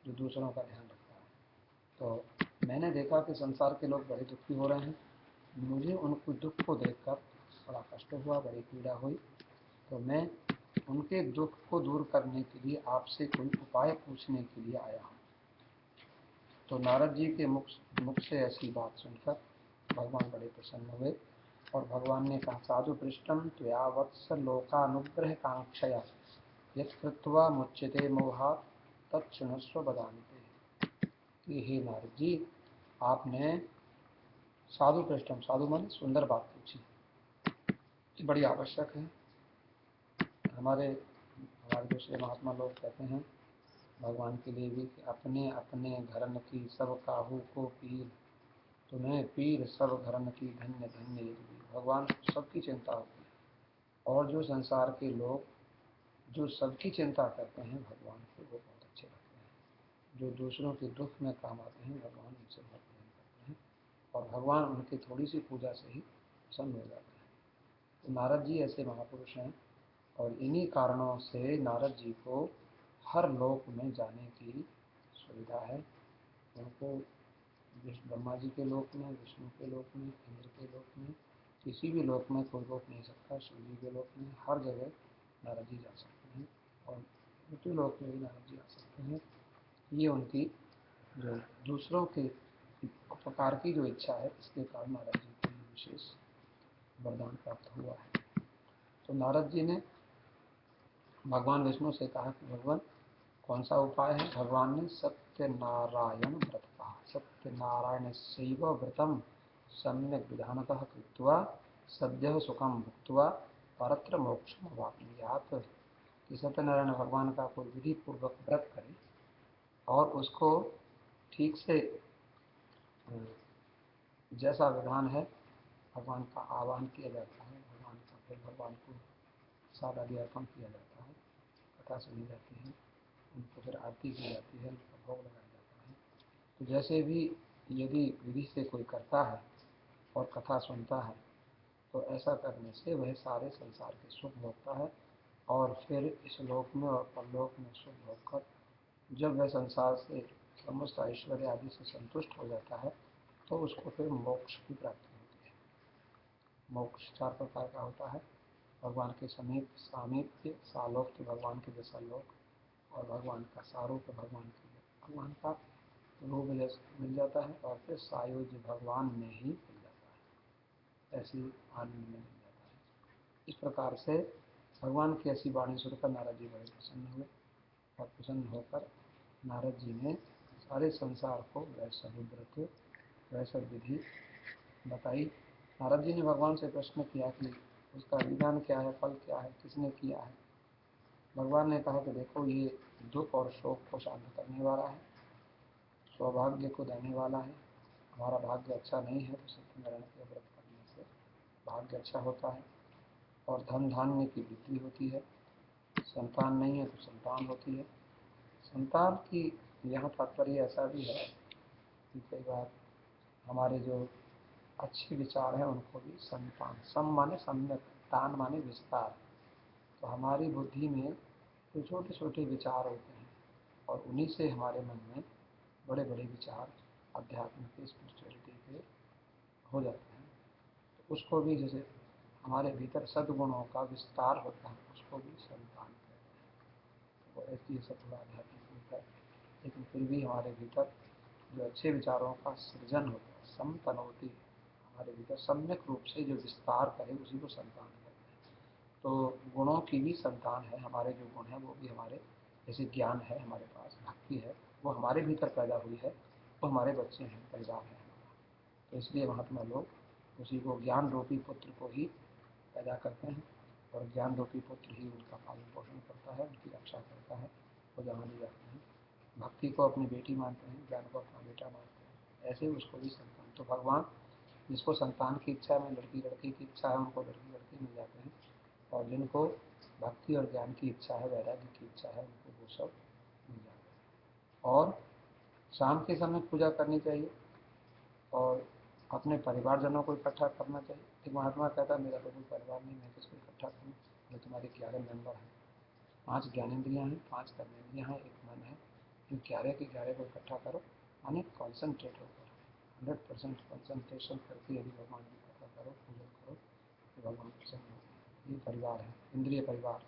जो दूसरों का ध्यान रखता है। तो मैंने देखा कि संसार के लोग बड़े दुखी हो रहे हैं। मुझे उनको दुख को देखकर बड़ा कष्ट हुआ, बड़ी पीड़ा हुई। तो मैं उनके दुख को दूर करने के लिए आपसे कोई उपाय पूछने के लिए आया हूँ। तो नारद जी के मुख से ऐसी बात सुनकर भगवान बड़े प्रसन्न हुए और भगवान ने कहा, साधु पृष्ठम त्वया वत्स लोकानुग्रह कांक्षया यत्कृत्वा मुच्यते मोहात् तच्छृणुस्व वदान्ते। कि हे नारद जी, आपने साधु पृष्ठम, साधु माने सुंदर बात पूछी, ये बड़ी आवश्यक है। हमारे दूसरे महात्मा लोग कहते हैं भगवान के लिए भी कि अपने अपने घरन की सब काहू को पीर, तुम्हें पीर सब घरन की धन्य धन्य यदि। भगवान को सबकी चिंता होती है और जो संसार के लोग जो सबकी चिंता करते हैं भगवान को वो बहुत अच्छे लगते हैं। जो दूसरों के दुख में काम आते हैं भगवान उनसे बहुत प्रेम करते हैं और भगवान उनकी थोड़ी सी पूजा से ही प्रसन्न हो जाते हैं। तो नारद जी ऐसे महापुरुष हैं और इन्हीं कारणों से नारद जी को हर लोक में जाने की सुविधा है। उनको ब्रह्मा जी के लोक में, विष्णु के लोक में, इंद्र के लोक में, किसी भी लोक में कोई रोक नहीं सकता। शिव जी के लोक में हर जगह नारद जी जा सकते हैं और मृत्यु लोक में भी नारद जी आ सकते हैं। ये उनकी जो दूसरों के उपकार की जो इच्छा है इसके कारण नारद जी को विशेष वरदान प्राप्त हुआ है। तो नारद जी ने भगवान विष्णु से कहा कि भगवान कौन सा उपाय है। भगवान ने सत्यनारायण व्रत कहा। सत्यनारायण शैव व्रतम सम्यक विधानतः कृत्वा सद्य सुखम भुक्त्वा परत्र मोक्षम अवाप्नुयात्। कि सत्यनारायण भगवान का कोई विधि पूर्वक व्रत करे और उसको ठीक से जैसा विधान है भगवान का आह्वान किया जाता है, भगवान का फिर भगवान को प्रसाद आदि अर्पण किया जाता है, कथा सुनी जाती है, उनको फिर आरती की जाती है, उनका भोग लगाया जाता है। तो जैसे भी यदि विधि से कोई करता है और कथा सुनता है तो ऐसा करने से वह सारे संसार के सुख भोगता है और फिर इस लोक में और परलोक में सुख भोगकर जब वह संसार से समस्त ऐश्वर्य आदि से संतुष्ट हो जाता है तो उसको फिर मोक्ष की प्राप्ति होती है। मोक्ष 4 प्रकार का होता है। भगवान के समीप सामीप्य, सालोक्य भगवान के जैसा लोक, और भगवान का सारूप्य भगवान का रूप मिल जाता है, और फिर सायुज्य भगवान में ही मिल जाता है, ऐसी आनंद में मिल जाता है। इस प्रकार से भगवान की ऐसी वाणी सुनकर नारद जी बड़े प्रसन्न हुए और प्रसन्न होकर नारद जी ने सारे संसार को वैसा व्रत वैसा विधि बताई। नारद जी ने भगवान से प्रश्न किया कि उसका विधान क्या है, फल क्या है, किसने किया है। भगवान ने कहा कि देखो, ये दुख और शोक को शांत करने वाला है, सौभाग्य को देने वाला है। हमारा भाग्य अच्छा नहीं है तो सत्यनारायण के व्रत करने से भाग्य अच्छा होता है और धन धान्य की वृद्धि होती है। संतान नहीं है तो संतान होती है। संतान की यहाँ तात्पर्य ऐसा भी है कि कई बार हमारे जो अच्छे विचार हैं उनको भी संतान, सम माने सम्यक, तान माने विस्तार। तो हमारी बुद्धि में जो छोटे छोटे विचार होते हैं और उन्हीं से हमारे मन में बड़े बड़े विचार अध्यात्म के, स्पिरिचुअलिटी के हो जाते हैं। तो उसको भी जैसे हमारे भीतर सद्गुणों का विस्तार होता है उसको भी संतान कहते हैं। तो ऐसी ये सब थोड़ा आध्यात्मिक होता है, लेकिन फिर भी हमारे भीतर जो अच्छे विचारों का सृजन होता है, समतनोति, हमारे भीतर सम्यक रूप से जो विस्तार करे उसी को संतान कहते हैं। तो गुणों की भी संतान है। हमारे जो गुण हैं वो भी हमारे, जैसे ज्ञान है हमारे पास, भक्ति है, वो हमारे भीतर पैदा हुई है, वो हमारे बच्चे हैं, परिवार है हमारा। तो इसलिए महात्मा लोग उसी को ज्ञान रूपी पुत्र को ही पैदा करते हैं और ज्ञान रूपी पुत्र ही उनका पालन पोषण करता है, उनकी रक्षा करता है, वो जहाँ ले जाते हैं। भक्ति को अपनी बेटी मानते हैं, ज्ञान को अपना बेटा मानते हैं, ऐसे उसको भी संतान। तो भगवान जिसको संतान की इच्छा में, लड़की लड़की की इच्छा है उनको लड़की लड़की मिल जाते हैं, और जिनको भक्ति और ज्ञान की इच्छा है, वैराग्य की इच्छा है, उनको वो सब मिल जाते हैं। और शाम के समय पूजा करनी चाहिए और अपने परिवारजनों को इकट्ठा करना चाहिए। एक महात्मा कहता है मेरा तो कोई परिवार नहीं, मैं किसको इकट्ठा करूँ। बोले तुम्हारे 11 मेंबर हैं, 5 ज्ञानेंद्रियाँ हैं, 5 कर्मेंद्रियाँ हैं, 1 मन है, 11 के 11 को इकट्ठा करो, माने कॉन्सेंट्रेट होकर 100% कंसंट्रेशन करके यदि भगवान की कथा करो, पूजन करो, तो भगवान प्रसन्न होते हैं। ये परिवार है, इंद्रिय परिवार।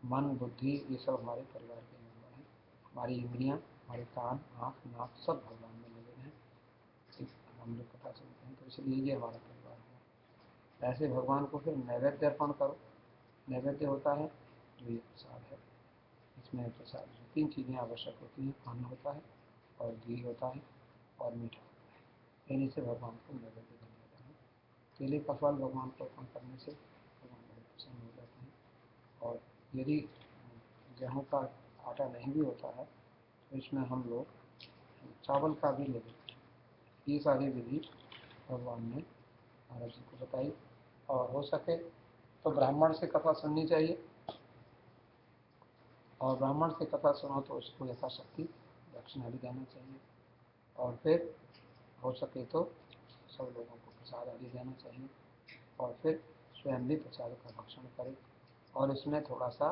मन, बुद्धि, ये सब हमारे परिवार के मेंबर हैं। हमारी इंद्रियां, हमारे कान, आँख, नाक सब भगवान में लगे हैं। हम लोग कथा सुनते हैं, तो इसलिए ये हमारा परिवार है। ऐसे भगवान को फिर नैवेद्य अर्पण करो। नैवेद्य होता है जो ये प्रसाद है। इसमें प्रसाद 3 चीज़ें आवश्यक होती हैं, अन्न होता है और घी होता है और मीठा होता है। इन्हीं से भगवान को नैवेद्य दिया जाता है। केले का फल भगवान को अर्पण करने से भगवान बड़े प्रसन्न हो जाते हैं। और यदि गेहूँ का आटा नहीं भी होता है तो इसमें हम लोग चावल का भी ले लेते हैं। ये सारी विधि भगवान ने महाराज जी को बताई। और हो सके तो ब्राह्मण से कथा सुननी चाहिए, और ब्राह्मण से कथा सुनो तो उसको यथाशक्ति दक्षिणा भी देना चाहिए। और फिर हो सके तो सब लोगों को प्रसाद आदि देना चाहिए, और फिर स्वयं भी प्रसाद का भक्षण करें। और इसमें थोड़ा सा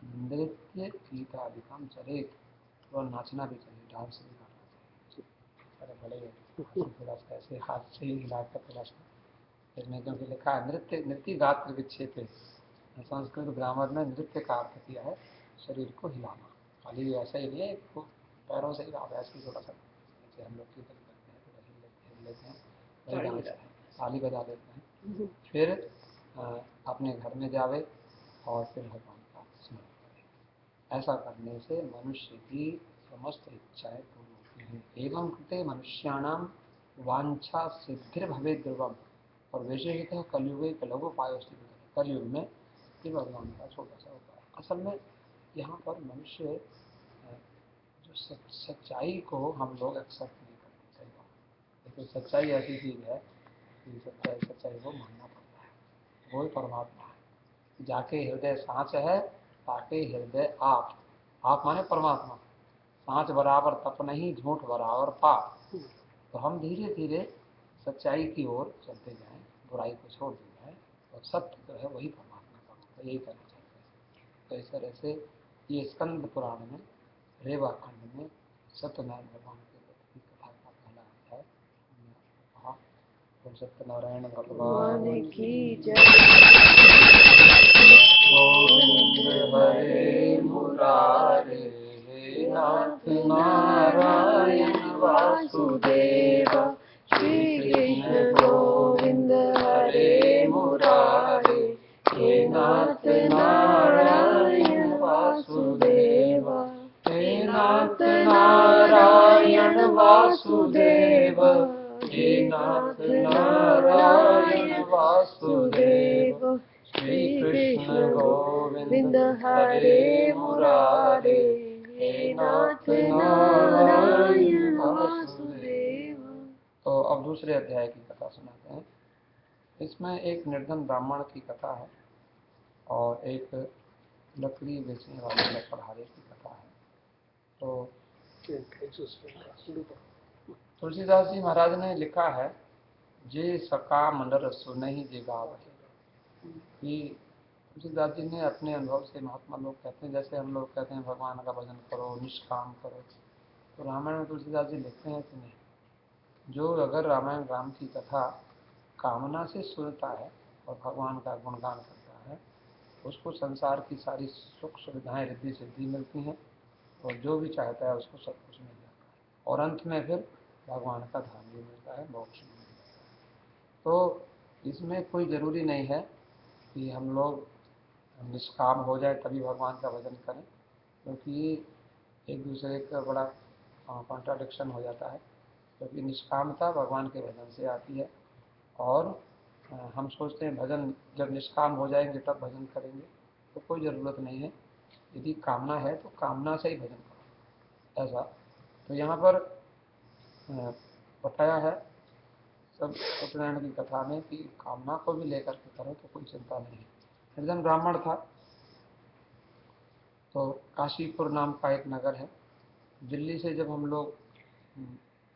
नृत्य गीतादिकम चले, थोड़ा नाचना भी चाहिए, डांस भी करना चाहिए। अरे बड़े थोड़ा सा ऐसे हाथ से ही हिलाकर थोड़ा सा, इसमें क्योंकि लिखा है नृत्य नृत्य गात्र विक्षेपे, संस्कृत ग्रामर में नृत्य का अर्थ किया है शरीर को हिलाना। खाली ऐसा ही नहीं है तो पैरों से हिला, ऐसे ही थोड़ा सा जैसे हम लोग कीर्तन करते हैं थोड़ा हिल लेते हैं, वही डांस है, ताली बजा लेते हैं। फिर अपने घर में जावे और फिर भगवान का स्मरण करें। ऐसा करने से मनुष्य की समस्त इच्छाएं पूर्ण होती हैं। एवं कृते मनुष्याणाम वांछा सिद्धिर्भवेत् ध्रुवम्। और विशेषतः कलयुगे कलयोपाय स्थित, कलयुग में ये भगवान का छोटा सा उपाय। असल में यहाँ पर मनुष्य जो सच्चाई को हम लोग एक्सेप्ट नहीं करते, सही बात। लेकिन सच्चाई ऐसी चीज़ है कि सच्चाई को मानना पड़ता है। वही परमात्मा है। जाके हृदय सांच है, ताके हृदय आप माने परमात्मा। सांच बराबर तप नहीं, झूठ बराबर पाप। तो हम धीरे धीरे सच्चाई की ओर चलते जाएं, बुराई को छोड़ दी जाए, और सत्य जो है वही परमात्मा का रूप है, यही करना चाहते हैं। तो इस तरह से ये स्कंद पुराण में रेवा खंड में सत्यनारायण भगवान के व्रत की कथा का पहला अध्याय हमने कहा। तो सत्यनारायण भगवान की जय। गोविंद हरे मुरारे, हे नाथ नारायण वासुदेव। श्री कृष्ण गोविंद हरे मुरारे, हे नाथ नारायण वासुदेव। हे नाथ नारायण वासुदेव, हे नाथ नारायण वासुदेव। श्री कृष्ण गोविंद हरे मुरारे, हे नाथ नारायण वासुदेव। तो अब दूसरे अध्याय की कथा सुनाते हैं। इसमें एक निर्धन ब्राह्मण की कथा है और एक लकड़ी बेचने वाले लकड़हारे की कथा है। तो तुलसीदास जी महाराज ने लिखा है, जे सका मंडर सुनहि जे गावहि। कि तुलसीदास जी ने अपने अनुभव से, महात्मा लोग कहते हैं, जैसे हम लोग कहते हैं भगवान का भजन करो, निष्काम करो, तो रामायण में तुलसीदास जी लिखते हैं कि नहीं, जो अगर रामायण राम की कथा कामना से सुनता है और भगवान का गुणगान करता है, उसको संसार की सारी सुख सुविधाएं, रिद्धि सिद्धि मिलती हैं, और जो भी चाहता है उसको सब कुछ मिल जाता है, और अंत में फिर भगवान का धाम भी मिलता है, मोक्ष भी मिलता है। तो इसमें कोई ज़रूरी नहीं है कि हम लोग निष्काम हो जाए तभी भगवान का भजन करें, क्योंकि एक दूसरे का बड़ा कॉन्ट्राडिक्शन हो जाता है। क्योंकि निष्कामता भगवान के भजन से आती है, और हम सोचते हैं भजन जब निष्काम हो जाएंगे तब भजन करेंगे, तो कोई ज़रूरत नहीं है। यदि कामना है तो कामना से ही भजन करो, ऐसा। तो यहाँ पर बताया है सब सत्यनारायण की कथा में कि कामना को भी लेकर के करो तो कोई चिंता नहीं है। निर्धन ब्राह्मण था। तो काशीपुर नाम का एक नगर है। दिल्ली से जब हम लोग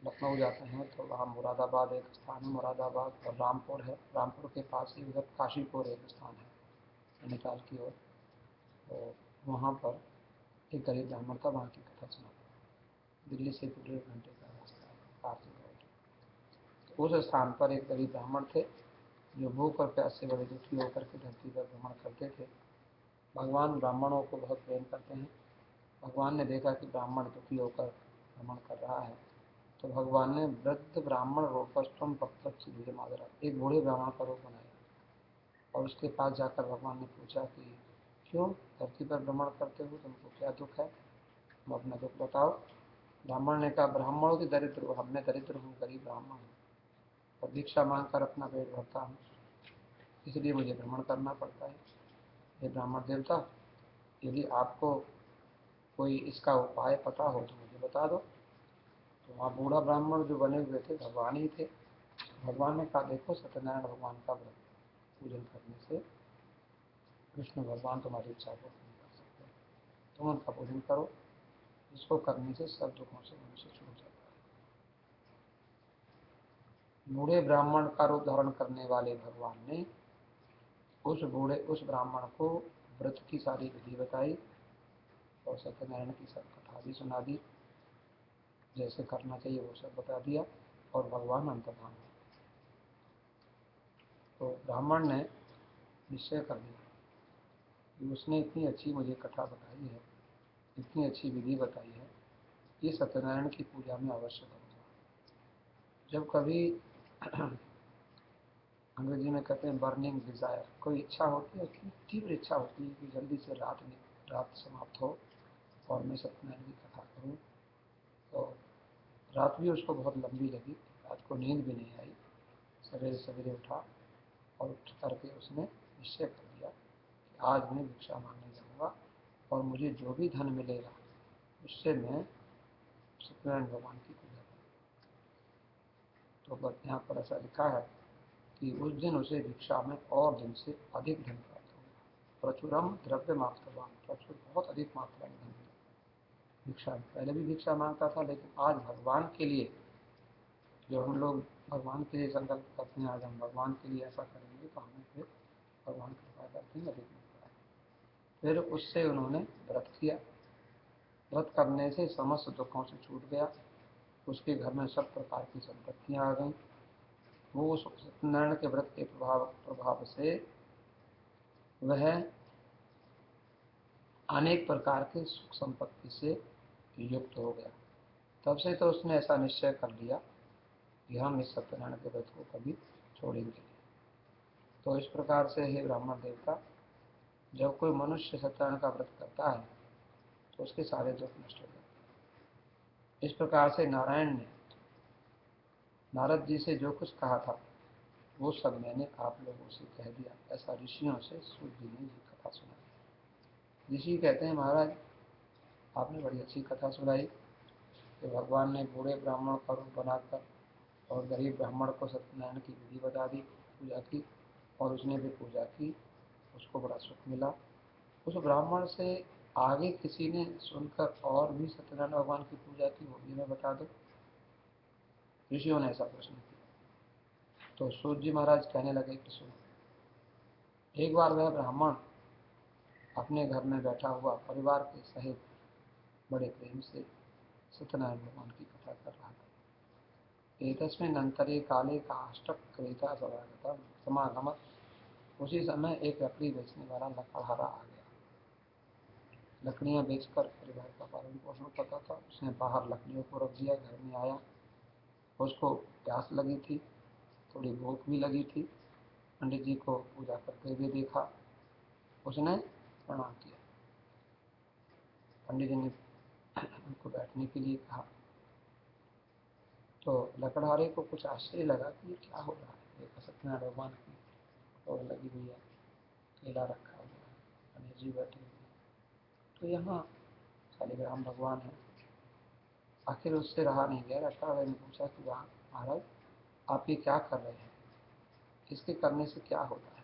लखनऊ जाते हैं तो वहाँ मुरादाबाद एक स्थान है, मुरादाबाद, और रामपुर है, रामपुर के पास ही उधर काशीपुर एक स्थान है नैनीताल की ओर। तो वहाँ पर एक गरीब ब्राह्मण था, वहाँ की कथा सुना। दिल्ली से 1.5 घंटे का रास्ता है कार से बैठ। तो उस स्थान पर एक गरीब ब्राह्मण थे जो भूख और प्यास से बड़े दुखी होकर के धरती पर भ्रमण करते थे। भगवान ब्राह्मणों को बहुत प्रेम करते हैं। भगवान ने देखा कि ब्राह्मण दुखी होकर भ्रमण कर रहा है, तो भगवान ने वृद्ध ब्राह्मण रूपस्थम प्रत्यक्ष मादरा, एक बूढ़े ब्राह्मण का रूप बनाया और उसके पास जाकर भगवान ने पूछा कि क्यों धरती पर भ्रमण करते हो, तुमको क्या दुख है, तुम अपना दुख बताओ। ब्राह्मण ने कहा, ब्राह्मणों की दरिद्र हो, मैं दरिद्र हूँ, गरीब ब्राह्मण हूँ और भिक्षा मांग कर अपना पेट भरता हूँ, इसलिए मुझे भ्रमण करना पड़ता है। ये ब्राह्मण देवता, यदि आपको कोई इसका उपाय पता हो तो मुझे बता दो। तो वहाँ बूढ़ा ब्राह्मण जो बने हुए थे भगवान ही थे। भगवान ने कहा, देखो सत्यनारायण भगवान का पूजन करने से कृष्ण भगवान तुम्हारी इच्छा को पूर्ण कर सकते हैं, तुम उनका पूजन करो, इसको करने से सब दुखों से मनुष्य छूट जाता है। बूढ़े ब्राह्मण का रूप धारण करने वाले भगवान ने उस ब्राह्मण को व्रत की सारी विधि बताई और सत्यनारायण की सब कथा भी सुना दी, जैसे करना चाहिए वो सब बता दिया और भगवान अंतर्धान हुए। तो ब्राह्मण ने निश्चय कर लिया कि उसने इतनी अच्छी मुझे कथा बताई है, इतनी अच्छी विधि बताई है, ये सत्यनारायण की पूजा में अवश्य करूँगा। जब कभी अंग्रेजी में कहते हैं बर्निंग डिजायर, कोई इच्छा होती है, तीव्र इच्छा होती है कि जल्दी से रात समाप्त हो और मैं सत्यनारायण की कथा करूँ, तो रात भी उसको बहुत लंबी लगी, रात को नींद भी नहीं आई। सवेरे सवेरे उठा और उठ करके उसने निश्चय कर लिया कि आज मैं भिक्षा मांगने जाऊँगा और मुझे जो भी धन मिलेगा उससे मैं सत्यनारायण भगवान की पूजा करूँ। तो यहाँ पर ऐसा लिखा है कि उस दिन उसे भिक्षा में और दिन से अधिक धन प्राप्त होगा। प्रचुरम द्रव्य मात्रवान, प्रचुर बहुत अधिक मात्रा में धन भिक्षा। पहले भी भिक्षा मांगता था, लेकिन आज भगवान के लिए, जो हम लोग भगवान के लिए संकल्प करते हैं, आज हम भगवान के लिए ऐसा करेंगे तो हमें फिर भगवान कृपा करते हैं, अधिक मिलता है। फिर उससे उन्होंने व्रत किया। व्रत करने से समस्त दुखों से छूट गया, उसके घर में सब प्रकार की संपत्तियां आ गई। वो सत्यनारायण के व्रत के प्रभाव से वह अनेक प्रकार के सुख संपत्ति से युक्त हो गया। तब से तो उसने ऐसा निश्चय कर लिया कि हम इस सत्यनारायण के व्रत को कभी छोड़ेंगे। तो इस प्रकार से हे ब्राह्मण देवता, जब कोई मनुष्य सत्यनारायण का व्रत करता है तो उसके सारे दुख नष्ट हो जाते हैं। इस प्रकार से नारायण ने नारद जी से जो कुछ कहा था वो सब मैंने आप लोगों से कह दिया। ऐसा ऋषियों से सूत जी ने ये कथा सुनाई। ऋषि कहते हैं, महाराज आपने बड़ी अच्छी कथा सुनाई कि भगवान ने बूढ़े ब्राह्मण का रूप बनाकर और गरीब ब्राह्मण को सत्यनारायण की विधि बता दी, पूजा की, और उसने भी पूजा की, उसको बड़ा सुख मिला। उस ब्राह्मण से आगे किसी ने सुनकर और भी सत्यनारायण भगवान की पूजा की, वो भी मैं बता दो। ऋषियों ने ऐसा प्रश्न किया। तो सूत जी महाराज कहने लगे कि सुनो, एक बार वह ब्राह्मण अपने घर में बैठा हुआ परिवार के सहित बड़े प्रेम से सत्यनारायण भगवान की कथा कर रहा था। एतस्मिन् अंतरे काले काष्ठक क्रेता समागमत्, उसी समय एक लकड़ी बेचने वाला लकड़हारा आ गया। लकड़ियाँ बेचकर परिवार का पालन पोषण करता था। उसने बाहर लकड़ियों को रख दिया, घर में आया, उसको प्यास लगी थी, थोड़ी भूख भी लगी थी। पंडित जी को पूजा करते हुए देखा, उसने प्रणाम किया। पंडित जी ने उनको बैठने के लिए कहा। तो लकड़हारे को कुछ आश्चर्य लगा कि ये क्या हो रहा है। देखा सत्यनारायण भगवान की और लगी हुई है, केला रखा हुआ है, गणेश जी बैठे हुए हैं, तो यहाँ शालिग्राम भगवान है। आखिर उससे रहा नहीं गया। लकड़हारे ने पूछा कि वाह महाराज, आप ये क्या कर रहे हैं, इसके करने से क्या होता है।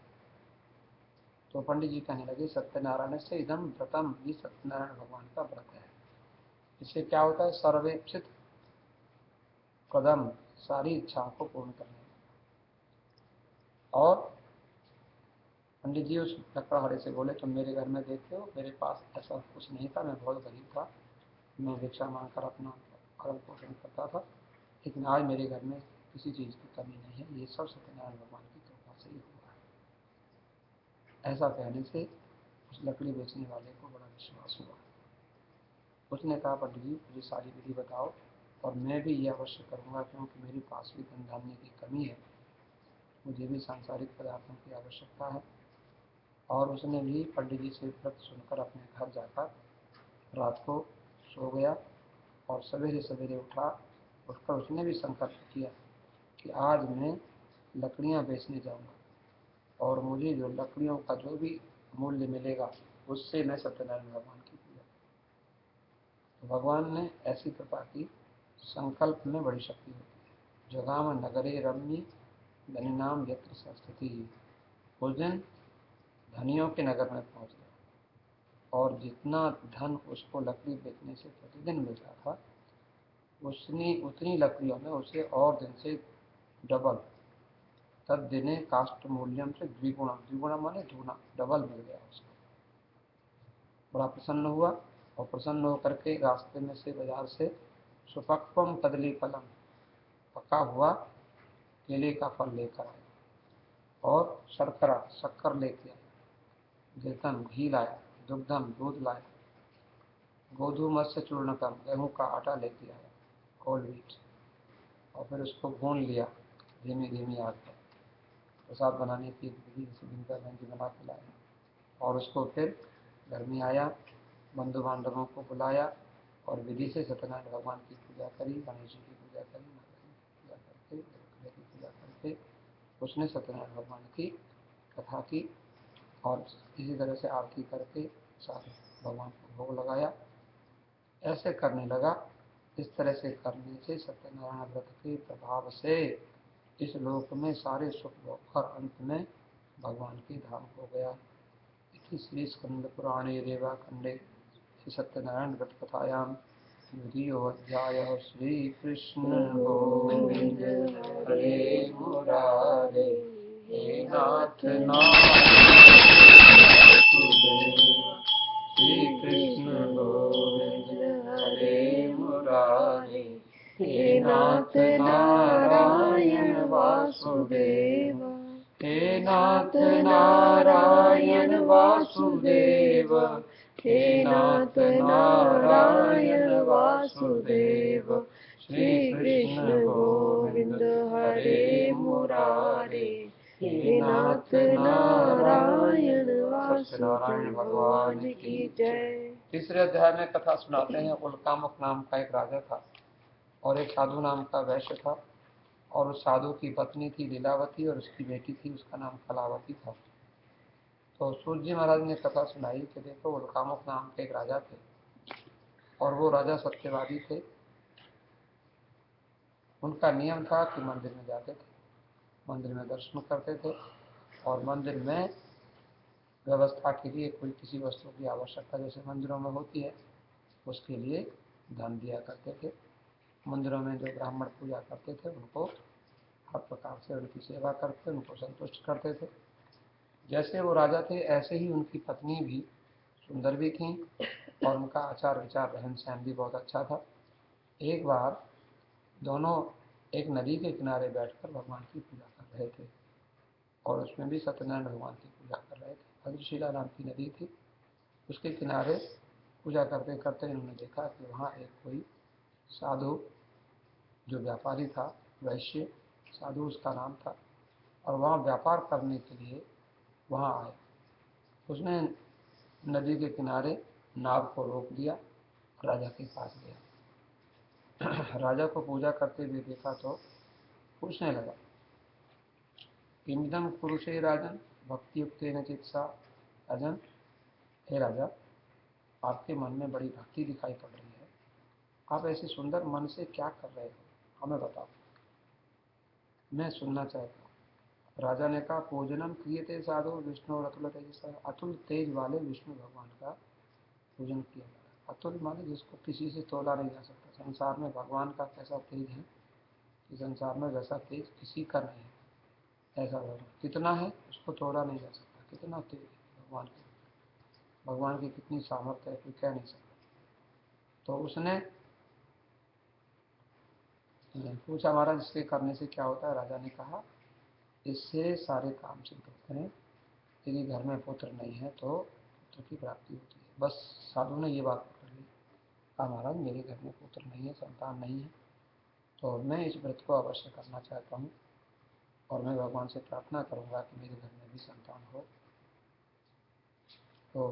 तो पंडित जी कहने लगे, सत्यनारायण से इदम व्रतम, ये सत्यनारायण भगवान का व्रत है। इससे क्या होता है, सर्वेक्षित कदम, सारी इच्छाओं को पूर्ण करने। और पंडित जी उस लकड़हारे से बोले, तुम मेरे घर में देखते हो, मेरे पास ऐसा कुछ नहीं था, मैं बहुत गरीब था, मैं भिक्षा मांग कर अपना भरण पोषण करता था, लेकिन आज मेरे घर में किसी चीज़ की कमी नहीं है, ये सब सत्यनारायण भगवान की कृपा से ही हुआ है। ऐसा कहने से उस लकड़ी बेचने वाले को बड़ा विश्वास हुआ। उसने कहा, पंडित जी मुझे सारी विधि बताओ और मैं भी ये अवश्य करूँगा, क्योंकि मेरे पास भी धन धान्य की कमी है, मुझे भी सांसारिक पदार्थों की आवश्यकता है। और उसने भी पंडित जी से व्रत सुनकर अपने घर जाकर रात को सो गया और सवेरे सवेरे उठकर उसने भी संकल्प किया कि आज मैं लकड़ियाँ बेचने जाऊँगा और मुझे जो लकड़ियों का जो भी मूल्य मिलेगा उससे मैं सत्यनारायण भगवान की पूजा। तो भगवान ने ऐसी कृपा की, संकल्प में बड़ी शक्ति होती है। जगाम नगरे रम्य धनिनाम यत्र संस्कृति। उस दिन धनियों के नगर में पहुंच गया और जितना धन उसको लकड़ी बेचने से प्रतिदिन मिलता था, उतनी लकड़ियों में उसे और दिन से डबल, तद दिने काष्ठ मूल्यम से द्विगुणा, द्विगुणा माने दूना, डबल मिल गया उसको। बड़ा प्रसन्न हुआ और प्रसन्न होकर के रास्ते में से बाजार से सुपक्वम कदली फलम, पका हुआ केले का फल लेकर आया और शर्करा, शक्कर लेके आया, घृतम घी लाया, दुग्धम दूध लाया, गोधूमस्य चूर्णकम गेहूं का आटा लेके आया, होल व्हीट, और फिर उसको भून लिया धीमी धीमी आग पर। प्रसाद बनाने की विधि से जिनका व्यंजन बना के लाया और उसको फिर घर में आया, बंधु बांधवों को बुलाया और विधि से सत्यनारायण भगवान की पूजा करी, गणेश जी की पूजा करी, माता जी की पूजा करके, दुर्गा की पूजा करके उसने सत्यनारायण भगवान की कथा की और इसी तरह से आरती करके साथ भगवान को भोग लगाया। ऐसे करने लगा। इस तरह से करने से सत्यनारायण व्रत के प्रभाव से इस लोक में सारे सुख भोग और अंत में भगवान के धाम हो गया। इति श्री स्कंद पुराणे रेवा खंडे श्री सत्यनारायण व्रत कथायां द्वितीयोऽध्यायः। श्री कृष्ण गोविंद हरे मुरारे, हे नाथ श्री कृष्ण गोविंद हरे मुरारे, हे नाथ नारायण वासुदेव, हे नाथ नारायण वासुदेव, हे नाथ नारायण वासुदेव। श्री कृष्ण गोविंद हरे मुरारे, हे नाथ नारायण वासुदेव भगवान की जय। तीसरे अध्याय में कथा सुनाते हैं। उल्कामुक नाम का एक राजा था और एक साधु नाम का वैश्य था, और उस साधु की पत्नी थी लीलावती और उसकी बेटी थी, उसका नाम कलावती था। तो सूर्य जी महाराज ने कथा सुनाई कि देखो, उल्कामुक नाम के एक राजा थे और वो राजा सत्यवादी थे। उनका नियम था कि मंदिर में जाते थे, मंदिर में दर्शन करते थे और मंदिर में व्यवस्था के लिए कोई किसी वस्तु की आवश्यकता जैसे मंदिरों में होती है उसके लिए धन दिया करते थे। मंदिरों में जो ब्राह्मण पूजा करते थे उनको हर प्रकार से उनकी सेवा करते, उनको संतुष्ट करते थे। जैसे वो राजा थे ऐसे ही उनकी पत्नी भी सुंदर भी थी और उनका आचार विचार रहन सहन भी बहुत अच्छा था। एक बार दोनों एक नदी के किनारे बैठकर भगवान की पूजा कर रहे थे और उसमें भी सत्यनारायण भगवान की पूजा कर रहे थे। भद्रशिला नाम की नदी थी, उसके किनारे पूजा करते करते इन्होंने देखा कि वहाँ एक कोई साधु जो व्यापारी था, वैश्य साधु उसका नाम था, और वहाँ व्यापार करने के लिए वहाँ आए। उसने नदी के किनारे नाव को रोक दिया, राजा के पास गया। राजा को पूजा करते हुए देखा तो पूछने लगा, किमिदम पुरुषे राजन भक्ति युक्तेन चित्सा। राजन, हे राजा, आपके मन में बड़ी भक्ति दिखाई पड़ रही है, आप ऐसे सुंदर मन से क्या कर रहे हो, हमें बताओ, मैं सुनना चाहता हूँ। राजा ने कहा, पूजनम क्रियते साधु विष्णु और अतुल तेज, अतुल तेज वाले विष्णु भगवान का पूजन किया जाता है। अतुल माने जिसको किसी से तोला नहीं जा सकता। संसार में भगवान का कैसा तेज है कि संसार में वैसा तेज किसी का नहीं है। ऐसा भगवान कितना है उसको तोड़ा नहीं जा सकता, कितना तेज है भगवान की, भगवान की कितनी सामर्थ्य है कोई कह नहीं सकता। तो उसने पूछा महाराज इसके करने से क्या होता है? राजा ने कहा इससे सारे काम सिद्ध होते हैं। यदि घर में पुत्र नहीं है तो पुत्र की प्राप्ति होती है। बस साधु ने ये बात पकड़ ली। कहा महाराज मेरे घर में पुत्र नहीं है, संतान नहीं है, तो मैं इस व्रत को अवश्य करना चाहता हूँ और मैं भगवान से प्रार्थना करूँगा कि मेरे घर में भी संतान हो। तो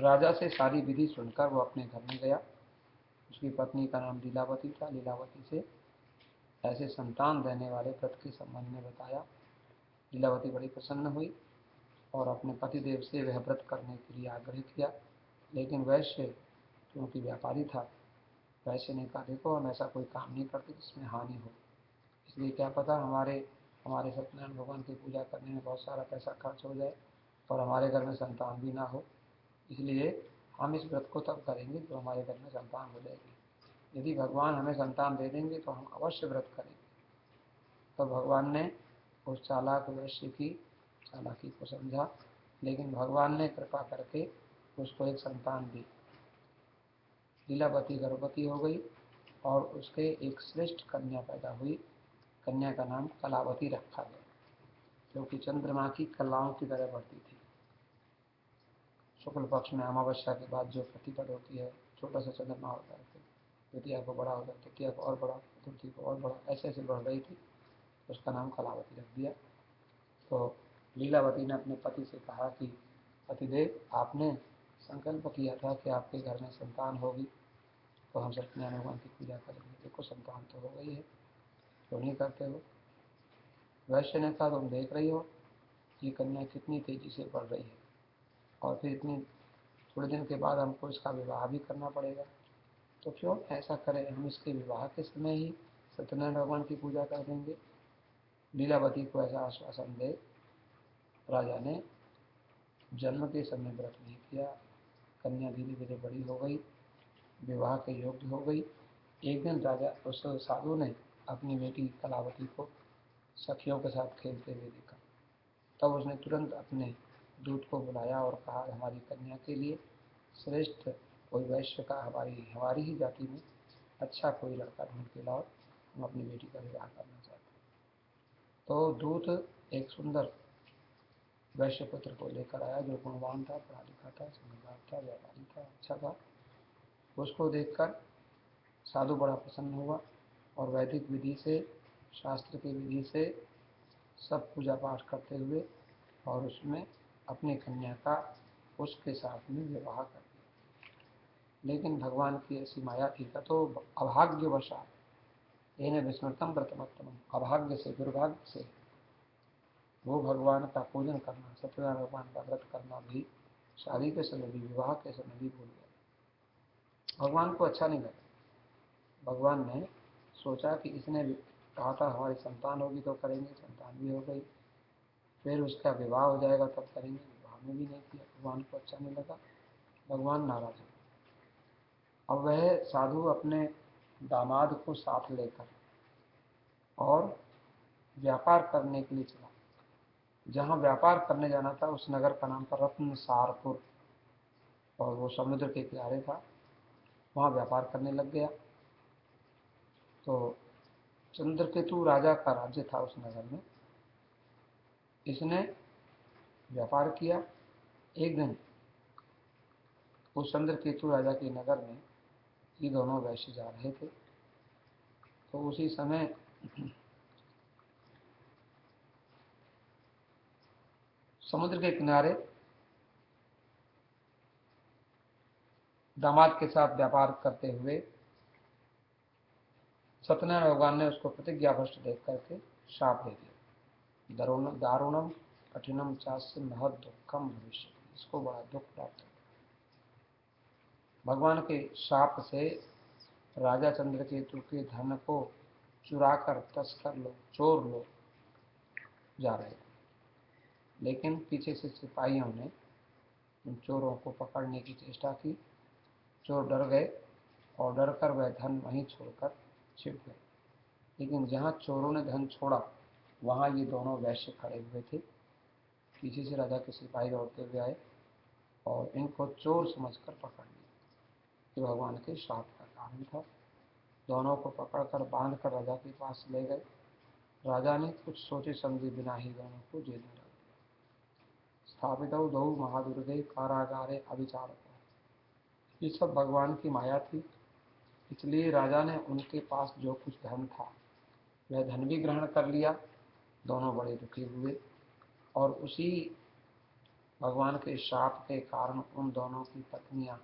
राजा से सारी विधि सुनकर वो अपने घर में गया। उसकी पत्नी का नाम लीलावती था। लीलावती से ऐसे संतान देने वाले व्रत के संबंध में बताया। लीलावती बड़ी प्रसन्न हुई और अपने पतिदेव से वह व्रत करने के लिए आग्रह किया। लेकिन वैश्य क्योंकि व्यापारी था, वैश्य ने कहा देखो हम ऐसा कोई काम नहीं करते जिसमें हानि हो, इसलिए क्या पता हमारे सत्यनारायण भगवान की पूजा करने में बहुत सारा पैसा खर्च हो जाए और हमारे घर में संतान भी ना हो, इसलिए हम इस व्रत को तब करेंगे जो हमारे घर में संतान हो जाएगी। यदि भगवान हमें संतान दे देंगे तो हम अवश्य व्रत करेंगे। तो भगवान ने उस चालाक वैश्य की चालाकी को समझा, लेकिन भगवान ने कृपा करके उसको एक संतान दी। लीलावती गर्भवती हो गई और उसके एक श्रेष्ठ कन्या पैदा हुई। कन्या का नाम कलावती रखा गया, क्योंकि चंद्रमा की कलाओं की तरह बढ़ती थी। शुक्ल पक्ष में अमावस्या के बाद जो प्रतिपद होती है, छोटा सा चंद्रमा होता है, फिर द्वितीया को बड़ा होता है, तृतीया को और बड़ा, चतुर्थी को और बड़ा, ऐसे ऐसे बढ़ रही थी। उसका नाम कलावती रख दिया। तो लीलावती ने अपने पति से कहा कि पतिदेव आपने संकल्प किया था कि आपके घर में संतान होगी तो हम सत्यनारायण भगवान की पूजा करेंगे, देखो संतान तो हो गई है, क्यों नहीं करते हो? वैश्य ने कहा तुम देख रही हो ये कन्या कितनी तेजी से बढ़ रही है और फिर इतनी थोड़े दिन के बाद हमको इसका विवाह भी करना पड़ेगा, तो क्यों ऐसा करें, हम इसके विवाह के समय ही सत्यनारायण भगवान की पूजा कर देंगे। लीलावती को ऐसा आश्वासन दे राजा ने जन्म के समय व्रत नहीं किया। कन्या धीरे धीरे बड़ी हो गई, विवाह के योग्य हो गई। एक दिन राजा उस साधु ने अपनी बेटी कलावती को सखियों के साथ खेलते हुए देखा। तब उसने तुरंत अपने दूत को बुलाया और कहा हमारी कन्या के लिए श्रेष्ठ कोई वैश्य का हमारी ही जाति में अच्छा कोई लड़का ढूंढ के लाओ, हम अपनी बेटी का विवाह करना चाहते हैं। तो दूत एक सुंदर वैश्य पुत्र को लेकर आया जो गुणवान था, पढ़ा लिखा था, समझदार था, व्यापारी था, अच्छा था। उसको देखकर साधु बड़ा प्रसन्न हुआ और वैदिक विधि से, शास्त्र की विधि से सब पूजा पाठ करते हुए और उसमें अपनी कन्या का उसके साथ में विवाह कर दिया। लेकिन भगवान की ऐसी माया थी तो अभाग्यवशात येन विस्मृतम व्रतमोत्तमम, अभाग्य से, दुर्भाग्य से वो भगवान का पूजन करना, सत्यनारायण भगवान का व्रत करना भी शादी के समय भी, विवाह के समय भी भूल गया। भगवान को अच्छा नहीं लगा। भगवान ने सोचा कि इसने कहा था हमारी संतान होगी तो करेंगे, संतान भी हो गई, फिर उसका विवाह हो जाएगा तब करेंगे, विवाह में भी नहीं किया। भगवान को अच्छा नहीं लगा, भगवान नाराज हो। अब वह साधु अपने दामाद को साथ लेकर और व्यापार करने के लिए चला। जहाँ व्यापार करने जाना था उस नगर का नाम था रत्नसारपुर और वो समुद्र के किनारे था। वहाँ व्यापार करने लग गया। तो चंद्रकेतु राजा का राज्य था उस नगर में। इसने व्यापार किया। एक दिन उस चंद्रकेतु राजा के नगर में ये दोनों वैश्य जा रहे थे। तो उसी समय समुद्र के किनारे दामाद के साथ व्यापार करते हुए सत्यनारायण भगवान ने उसको प्रतिज्ञा भ्रष्ट देख करके शाप दे दिया। दारुणम कठिनम चास्य महद दुखम भविष्य, इसको बड़ा दुख प्राप्त है। भगवान के शाप से राजा चंद्रकेतु के धन को चुराकर तस्कर लोग, चोर लोग जा रहे थे। लेकिन पीछे से सिपाहियों ने उन चोरों को पकड़ने की चेष्टा की। चोर डर गए और डरकर वह धन वहीं छोड़कर छिप गए। लेकिन जहाँ चोरों ने धन छोड़ा वहाँ ये दोनों वैश्य खड़े हुए थे। पीछे से राजा के सिपाही दौड़ते हुए आए और इनको चोर समझकर पकड़ लिया। ये भगवान के शाप का कारण था। दोनों को पकड़कर बांधकर राजा के पास ले गए। राजा ने कुछ सोचे समझे बिना ही दोनों को जेल में डाल दिया। स्थापितौ दौ महादुर्गे कारागारे अभिचारक। ये सब भगवान की माया थी, इसलिए राजा ने उनके पास जो कुछ धन था वह धन भी ग्रहण कर लिया। दोनों बड़े दुखी हुए और उसी भगवान के शाप के कारण उन दोनों की पत्नियां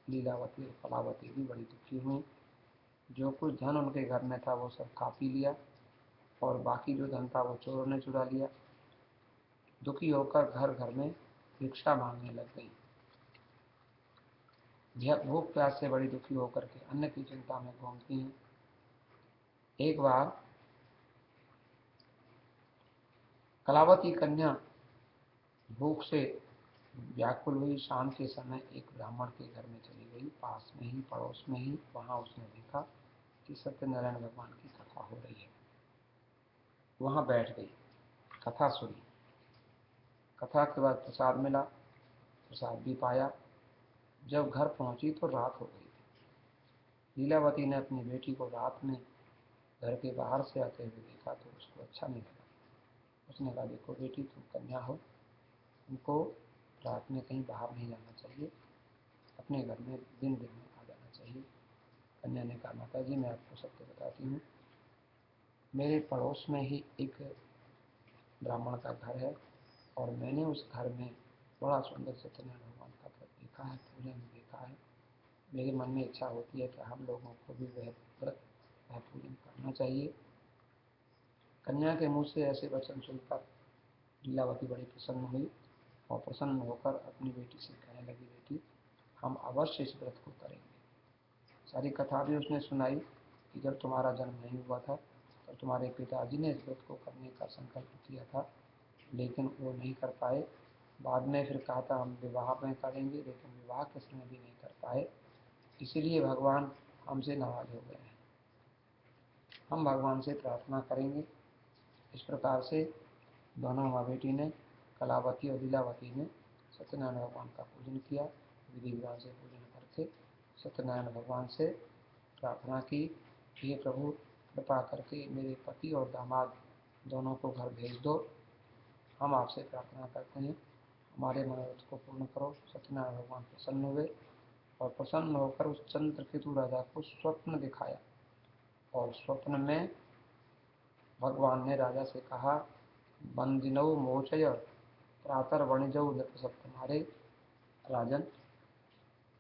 लीलावती और कलावती भी बड़ी दुखी हुई। जो कुछ धन उनके घर में था वो सब खा पी लिया और बाकी जो धन था वो चोरों ने चुरा लिया। दुखी होकर घर घर में भिक्षा मांगने लग गई। भूख प्यास से बड़ी दुखी होकर के अन्न की चिंता में घूमती हैं। एक बार कलावती कन्या भूख से व्याकुल हुई। शाम के समय एक ब्राह्मण के घर में चली गई, पास में ही पड़ोस में ही। वहां उसने देखा कि सत्यनारायण भगवान की कथा हो रही है। वहां बैठ गई, कथा सुनी। कथा के बाद प्रसाद मिला, प्रसाद भी पाया। जब घर पहुंची तो रात हो गई। लीलावती ने अपनी बेटी को रात में घर के बाहर से आते हुए देखा तो उसको अच्छा नहीं लगा। उसने कहा, देखो बेटी, तुम कन्या हो, तुमको रात में कहीं बाहर नहीं जाना चाहिए, अपने घर में दिन दिन में आ जाना चाहिए। कन्या ने कहा, माता जी मैं आपको सत्य बताती हूँ, मेरे पड़ोस में ही एक ब्राह्मण का घर है और मैंने उस घर में बड़ा सुंदर सत्यनारायण भगवान का व्रत देखा है, पूजन देखा है। मेरे मन में इच्छा होती है कि हम लोगों को भी वह व्रत वह पूजन करना चाहिए। कन्या के मुँह से ऐसे वचन सुनकर लीलावती बड़ी प्रसन्न हुई और प्रसन्न होकर अपनी बेटी से कहने लगी, बेटी हम अवश्य इस व्रत को करेंगे। सारी कथा भी उसने सुनाई कि जब तुम्हारा जन्म नहीं हुआ था तब तुम्हारे पिताजी ने इस व्रत को करने का संकल्प किया था, लेकिन वो नहीं कर पाए। बाद में फिर कहा था हम विवाह में करेंगे, लेकिन विवाह के समय भी नहीं कर पाए, इसीलिए भगवान हमसे नाराज हो गए हैं। हम भगवान से प्रार्थना करेंगे। इस प्रकार से दोनों माँ बेटी ने, कलावती और लीलावती ने सत्यनारायण भगवान का पूजन किया। विधि विधान से पूजन करके सत्यनारायण भगवान से प्रार्थना की, हे प्रभु कृपा करके मेरे पति और दामाद दोनों को घर भेज दो। हम आपसे प्रार्थना करते हैं, हमारे मनोरथ को पूर्ण करो। सत्यनारायण भगवान प्रसन्न हुए और प्रसन्न होकर उस चंद्रकेतु राजा को स्वप्न दिखाया और स्वप्न में भगवान ने राजा से कहा, बंदिनौ मोचय प्रातर वणिजौ नृपसप्तमारे। राजन,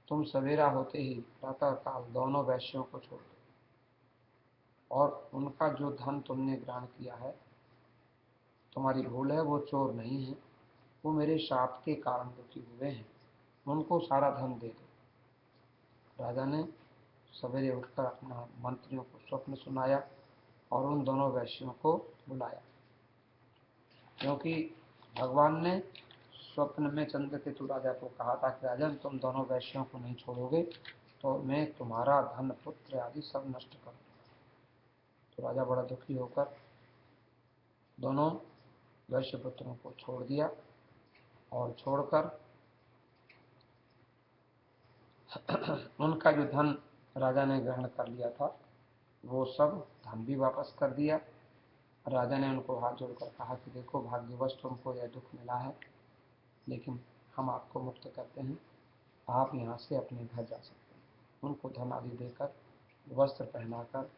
तुम सवेरा होते ही प्रातः काल दोनों वैश्यों को छोड़ दो और उनका जो धन तुमने ग्रहण किया है, तुम्हारी भूल है, वो चोर नहीं है, वो मेरे शाप के कारण दुखी हुए हैं, उनको सारा धन दे दो। राजा ने सवेरे उठकर अपना मंत्रियों को स्वप्न सुनाया और उन दोनों वैश्यों को बुलाया, क्योंकि भगवान ने स्वप्न में चंद्रकेतु राजा को कहा था कि राजन तुम दोनों वैश्यों को नहीं छोड़ोगे तो मैं तुम्हारा धन पुत्र आदि सब नष्ट कर दूंगा। तो राजा बड़ा दुखी होकर दोनों वैश्य पुत्रों को छोड़ दिया और छोड़कर उनका जो धन राजा ने ग्रहण कर लिया था वो सब धन भी वापस कर दिया। राजा ने उनको हाथ जोड़कर कहा कि देखो भाग्यवश तुमको यह दुख मिला है, लेकिन हम आपको मुक्त करते हैं, आप यहाँ से अपने घर जा सकते हैं। उनको धन आदि देकर, वस्त्र पहनाकर,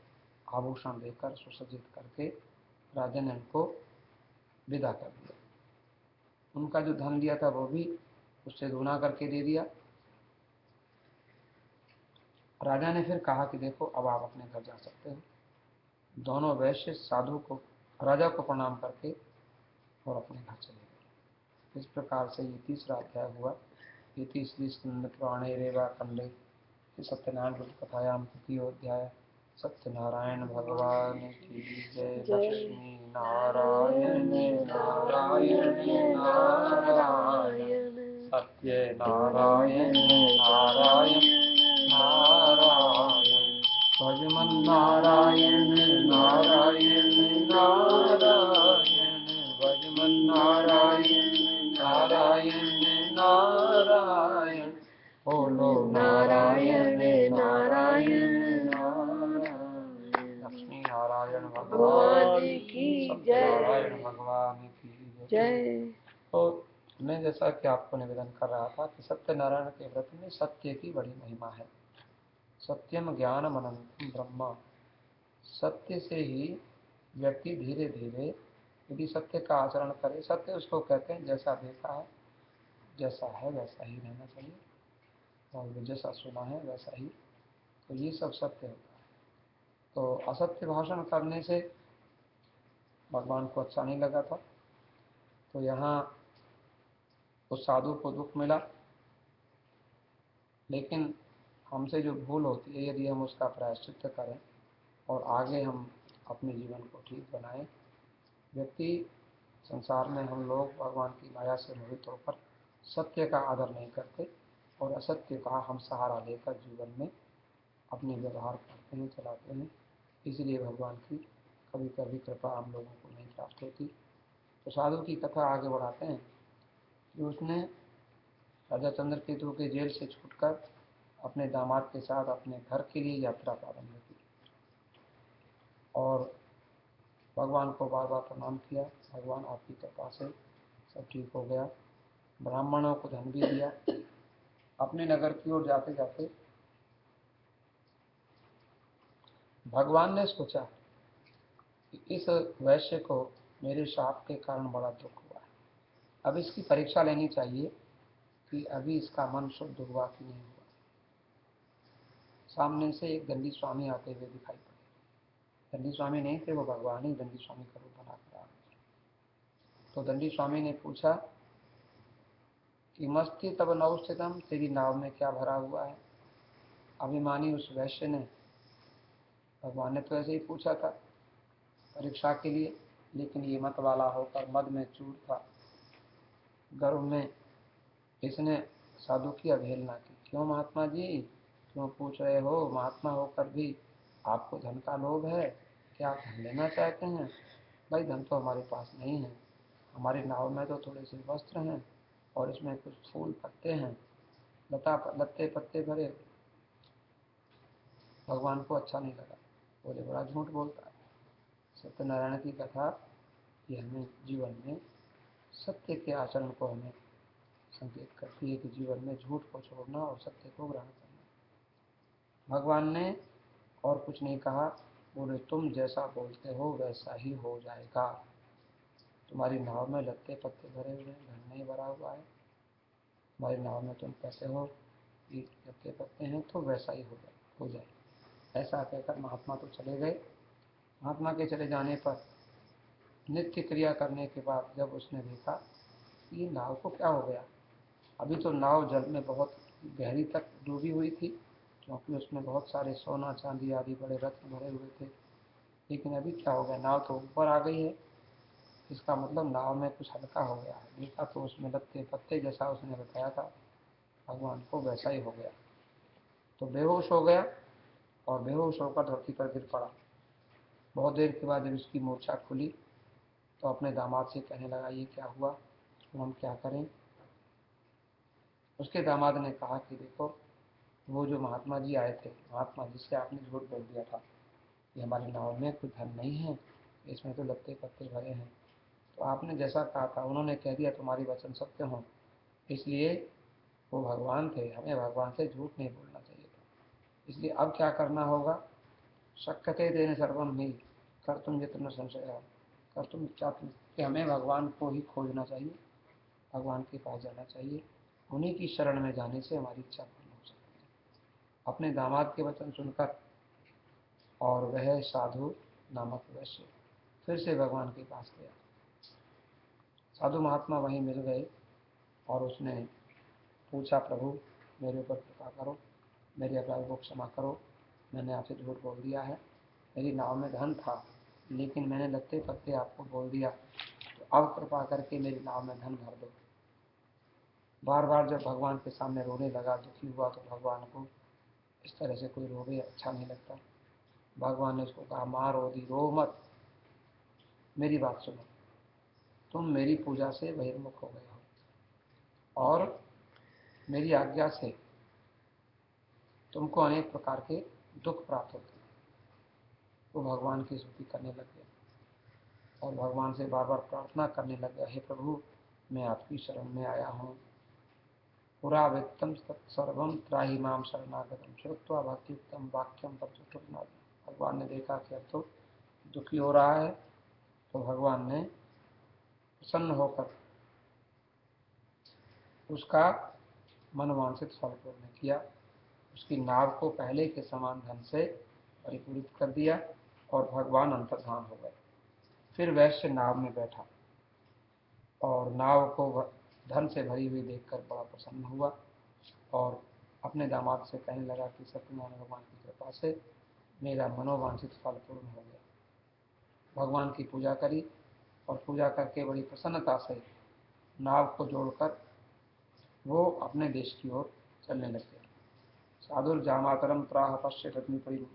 आभूषण देकर, सुसज्जित करके राजा ने उनको विदा कर दिया। उनका जो धन दिया था वो भी उससे दूना करके दे दिया। राजा ने फिर कहा कि देखो अब आप अपने घर जा सकते हो। दोनों वैश्य साधु को, राजा को प्रणाम करके और अपने घर चले गए। इस प्रकार से ये तीसरा अध्याय हुआ। ये तीसरी स्कंद पुराणे रेवा खंडे सत्यनारायण व्रत कथायाम तृतीयो अध्याय। सत्यनारायण भगवान की जय। लक्ष्मी नारायण नारायण नारायण सत्य नारायण नारायण नारायण भजमन नारायण नारायण नारायण भजमन नारायण नारायण नारायण बोलो नारायण नारायण नारायण। भगवान की सत्यनारायण भगवान की जय। तो मैं जैसा कि आपको निवेदन कर रहा था कि सत्यनारायण के व्रत में सत्य की बड़ी महिमा है। सत्यम ज्ञानम अनंतम ब्रह्म। सत्य से ही व्यक्ति धीरे धीरे यदि सत्य का आचरण करे, सत्य उसको कहते हैं जैसा देखा है, जैसा है वैसा ही रहना चाहिए, और जैसा सुना है वैसा ही, तो ये सब सत्य होता है। तो असत्य भाषण करने से भगवान को अच्छा नहीं लगा था, तो यहाँ उस साधु को दुख मिला, लेकिन हमसे जो भूल होती है यदि हम उसका प्रायश्चित करें और आगे हम अपने जीवन को ठीक बनाएं, व्यक्ति संसार में हम लोग भगवान की माया से मोहित होकर सत्य का आदर नहीं करते और असत्य का हम सहारा लेकर जीवन में अपने व्यवहार करते हैं, चलाते हैं, इसलिए भगवान की कभी कभी कृपा हम लोगों को नहीं प्राप्त होती। तो साधु की कथा आगे बढ़ाते हैं कि उसने राजा चंद्रकेतु के जेल से छूटकर अपने दामाद के साथ अपने घर के लिए यात्रा प्रारंभ की और भगवान को बार बार प्रणाम किया। भगवान आपकी कृपा से सब ठीक हो गया। ब्राह्मणों को धन भी दिया। अपने नगर की ओर जाते जाते भगवान ने सोचा कि इस वैश्य को मेरे शाप के कारण बड़ा दुख हुआ है, अब इसकी परीक्षा लेनी चाहिए कि अभी इसका मन शुद्ध हुआ कि नहीं हुआ। सामने से एक दंडी स्वामी आते हुए दिखाई पड़े। दंडी स्वामी नहीं थे, वो भगवान ही दंडी स्वामी का रूप बनाकर आ गए। तो दंडी स्वामी ने पूछा कि मस्ती तब नवस्थितम, तेरी नाव में क्या भरा हुआ है। अभिमानी उस वैश्य ने, भगवान ने तो ऐसे ही पूछा था परीक्षा के लिए, लेकिन ये मत वाला होकर मद में चूर था, गर्व में इसने साधु की अवहेलना की। क्यों महात्मा जी, क्यों पूछ रहे हो? महात्मा होकर भी आपको धन का लोभ है, क्या आप धन लेना चाहते हैं? भाई धन तो हमारे पास नहीं है, हमारी नाव में तो थोड़े से वस्त्र हैं और इसमें कुछ फूल पत्ते हैं, लत्ते पत्ते भरे। भगवान को अच्छा नहीं लगा, बोले बड़ा झूठ बोलता है। सत्यनारायण की कथा ये हमें जीवन में सत्य के आचरण को हमें संकेत करती है कि जीवन में झूठ को छोड़ना और सत्य को ग्रहण करना। भगवान ने और कुछ नहीं कहा, बोले तुम जैसा बोलते हो वैसा ही हो जाएगा। तुम्हारी नाव में लत्ते पत्ते भरे हुए हैं, धन नहीं भरा हुआ है, तुम्हारी नाव में तुम कहते हो कि लत्ते पत्ते हैं, तो वैसा ही हो जाए। ऐसा कहकर महात्मा तो चले गए। महात्मा के चले जाने पर नित्य क्रिया करने के बाद जब उसने देखा कि नाव को क्या हो गया, अभी तो नाव जल में बहुत गहरी तक डूबी हुई थी, क्योंकि उसमें बहुत सारे सोना चांदी आदि बड़े रत्न भरे हुए थे, लेकिन अभी क्या हो गया, नाव तो ऊपर आ गई है, इसका मतलब नाव में कुछ हल्का हो गया है। देखा तो उसमें लत्ते पत्ते जैसा उसने बताया था भगवान को वैसा ही हो गया। तो बेहोश हो गया और बेहोश होकर धरती पर गिर पड़ा। बहुत देर के बाद जब इसकी मूर्छा खुली तो अपने दामाद से कहने लगा ये क्या हुआ, तो हम क्या करें। उसके दामाद ने कहा कि देखो वो जो महात्मा जी आए थे, महात्मा जिससे आपने झूठ बोल दिया था कि हमारी नाव में कुछ धन नहीं है, इसमें तो लत्ते पत्ते भरे हैं, तो आपने जैसा कहा था उन्होंने कह दिया तुम्हारी वचन सत्य हो, इसलिए वो भगवान थे, हमें भगवान से झूठ नहीं बोलना चाहिए था। इसलिए अब क्या करना होगा, शक्यते देने सर्वम ही कर तुम जितना संशय कर तुम चाहते कि हमें भगवान को ही खोजना चाहिए, भगवान के पास जाना चाहिए, उन्हीं की शरण में जाने से हमारी इच्छा पूर्ण हो सकती है। अपने दामाद के वचन सुनकर और वह साधु नामक वैश्य फिर से भगवान के पास गया। साधु महात्मा वहीं मिल गए और उसने पूछा प्रभु मेरे ऊपर कृपा करो, मेरे अपराध को क्षमा करो, मैंने आपसे झूठ बोल दिया है, मेरी नाव में धन था लेकिन मैंने लत्ते पत्ते आपको बोल दिया, तो अब कृपा करके मेरी नाव में धन भर दो। बार बार जब भगवान के सामने रोने लगा, दुखी हुआ, तो भगवान को इस तरह से कोई रोवे अच्छा नहीं लगता। भगवान ने उसको कहा माँ रोधी रो मत, मेरी बात सुनो, तुम मेरी पूजा से बहिर्मुख हो गए हो और मेरी आज्ञा से तुमको अनेक प्रकार के दुख प्राप्त होते हैं, वो भगवान की स्तुति करने लग गया और भगवान से बार बार प्रार्थना करने लग गया, हे प्रभु मैं आपकी शरण में आया हूँ, पुरा व्यक्तम तत्सर्वम त्राहि माम शरणागतम श्रुत्वा भक्तियुक्तम वाक्यम प्रचुरनाथ। भगवान ने देखा कि अब तो दुखी हो रहा है, तो भगवान ने प्रसन्न होकर उसका मनवांछित फल पूर्ण किया। उसकी नाव को पहले के समान धन से परिपूरित कर दिया और भगवान अंतर्धान हो गए। फिर वैश्य नाव में बैठा और नाव को धन से भरी हुई देखकर बड़ा प्रसन्न हुआ और अपने दामाद से कहने लगा कि सत्यनारायण भगवान की कृपा से मेरा मनोवांछित फल पूर्ण हो गया। भगवान की पूजा करी और पूजा करके बड़ी प्रसन्नता से नाव को जोड़कर वो अपने देश की ओर चलने लगे। साधुर जामातरम त्राह पश्चिम रत्न परी।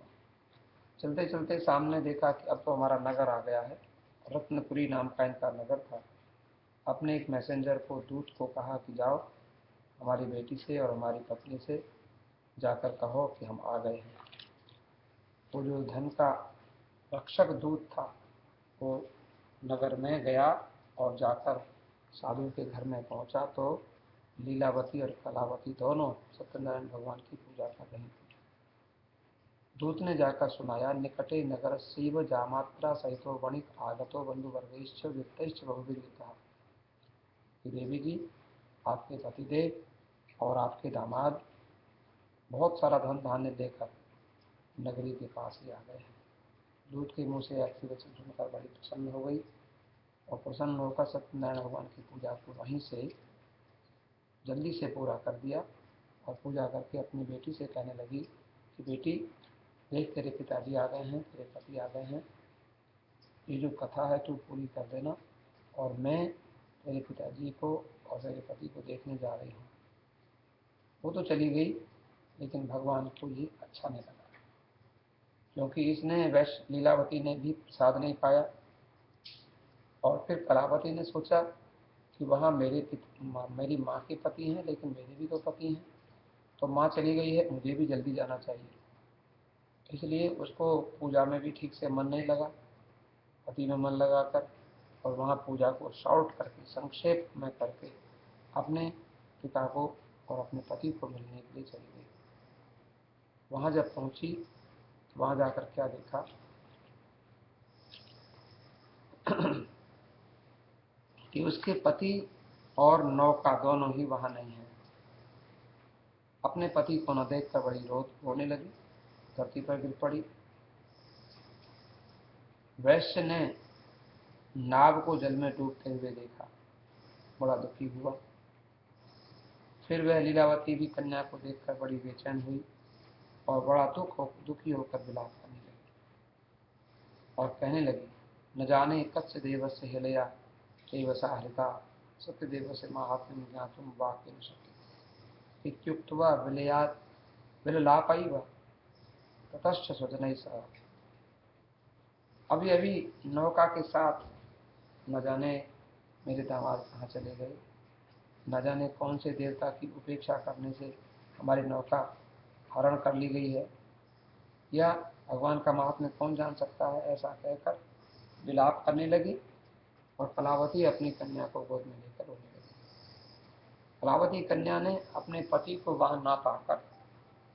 चलते चलते सामने देखा कि अब तो हमारा नगर आ गया है। रत्नपुरी नाम का इनका नगर था। अपने एक मैसेंजर को, दूत को कहा कि जाओ हमारी बेटी से और हमारी पत्नी से जाकर कहो कि हम आ गए हैं। वो जो धन का रक्षक दूत था वो नगर में गया और जाकर साधु के घर में पहुंचा तो लीलावती और कलावती दोनों सत्यनारायण भगवान की पूजा कर रही थी। दूत ने जाकर सुनाया, निकटे नगर शिव जामात्रा सहितो वणिक आगतो बंधुवर्गैश्च वित्तैश्च बहुविधः। देवी जी, आपके पतिदेव और आपके दामाद बहुत सारा धन धान्य लेकर नगरी के पास ही आ गए हैं। दूत के मुंह से ऐसी वचन सुनकर बड़ी प्रसन्न हो गई और प्रसन्न होकर सत्यनारायण भगवान की पूजा को वहीं से जल्दी से पूरा कर दिया और पूजा करके अपनी बेटी से कहने लगी कि बेटी देख, तेरे पिताजी आ गए हैं, तेरे पति आ गए हैं, ये जो कथा है तू पूरी कर देना और मैं तेरे पिताजी को और तेरे पति को देखने जा रही हूँ। वो तो चली गई, लेकिन भगवान को ये अच्छा नहीं लगा क्योंकि इसने वैश्य लीलावती ने भी प्रसाद नहीं पाया। और फिर कलावती ने सोचा कि वहाँ मेरी माँ के पति हैं, लेकिन मेरे भी तो पति हैं, तो माँ चली गई है, मुझे भी जल्दी जाना चाहिए। इसलिए उसको पूजा में भी ठीक से मन नहीं लगा, पति में मन लगाकर और वहाँ पूजा को शॉर्ट करके, संक्षेप में करके अपने पिता को और अपने पति को मिलने के लिए चली गई। वहाँ जब पहुँची तो वहाँ जाकर क्या देखा कि उसके पति और नौका दोनों ही वहाँ नहीं है। अपने पति को न देखकर बड़ी रोने लगी, धरती पर गिर पड़ी। वैश्य ने नाव को जल में डूबते हुए देखा, बड़ा दुखी हुआ। फिर वह लीलावती भी कन्या को देखकर बड़ी बेचैन हुई और बड़ा दुखी होकर विलाप करने लगी और कहने लगी, न जाने कस्य देव से हिलया केवसा हृता सत्यदेव से महात्म्यं ज्ञातुं वाक्येन शक्यते इत्युक्त्वा विललापैव ततश्च स्वजनैः सह। अभी अभी नौका के साथ न जाने मेरे दामाद कहाँ चले गए, न जाने कौन से देवता की उपेक्षा करने से हमारी नौका हरण कर ली गई है, या भगवान का महात्म्य कौन जान सकता है। ऐसा कहकर विलाप करने लगी और कलावती अपनी कन्या को गोद में लेकर रोने लगी। कलावती कन्या ने अपने पति को वहां ना पाकर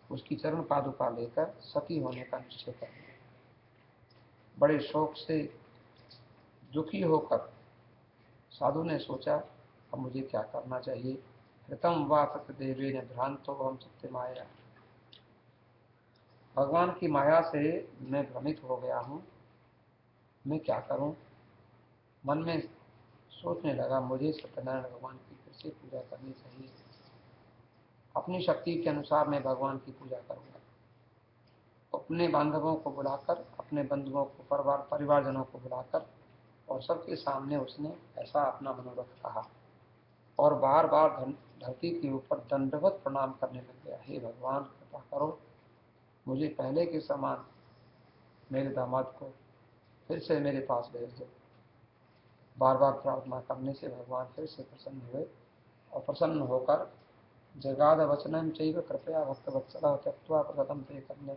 उसकी चरण पादुका लेकर सती होने का निश्चय कर लिया। बड़े शोक से दुखी होकर साधु ने सोचा, अब मुझे क्या करना चाहिए। हृतम वा तत्देवेन भ्रांतो हम सत्य माया। भगवान की माया से मैं भ्रमित हो गया हूँ, मैं क्या करूं। मन में सोचने लगा, मुझे सत्यनारायण भगवान की फिर से पूजा करनी चाहिए। अपनी शक्ति के अनुसार मैं भगवान की पूजा करूंगा। अपने बांधवों को बुलाकर, अपने बंधुओं को, परिवारजनों को बुलाकर और सबके सामने उसने ऐसा अपना मनोरथ कहा और बार बार धरती के ऊपर दंडवत प्रणाम करने लग गया। हे भगवान, कृपा करो, मुझे पहले के समान मेरे दामाद को फिर से मेरे पास भेज दो। बार बार प्रार्थना करने से भगवान फिर से प्रसन्न हुए और प्रसन्न होकर जगाद वचनम चैव कृपया भक्तवत्सलः त्यक्त्वा प्रसादं ते कन्या।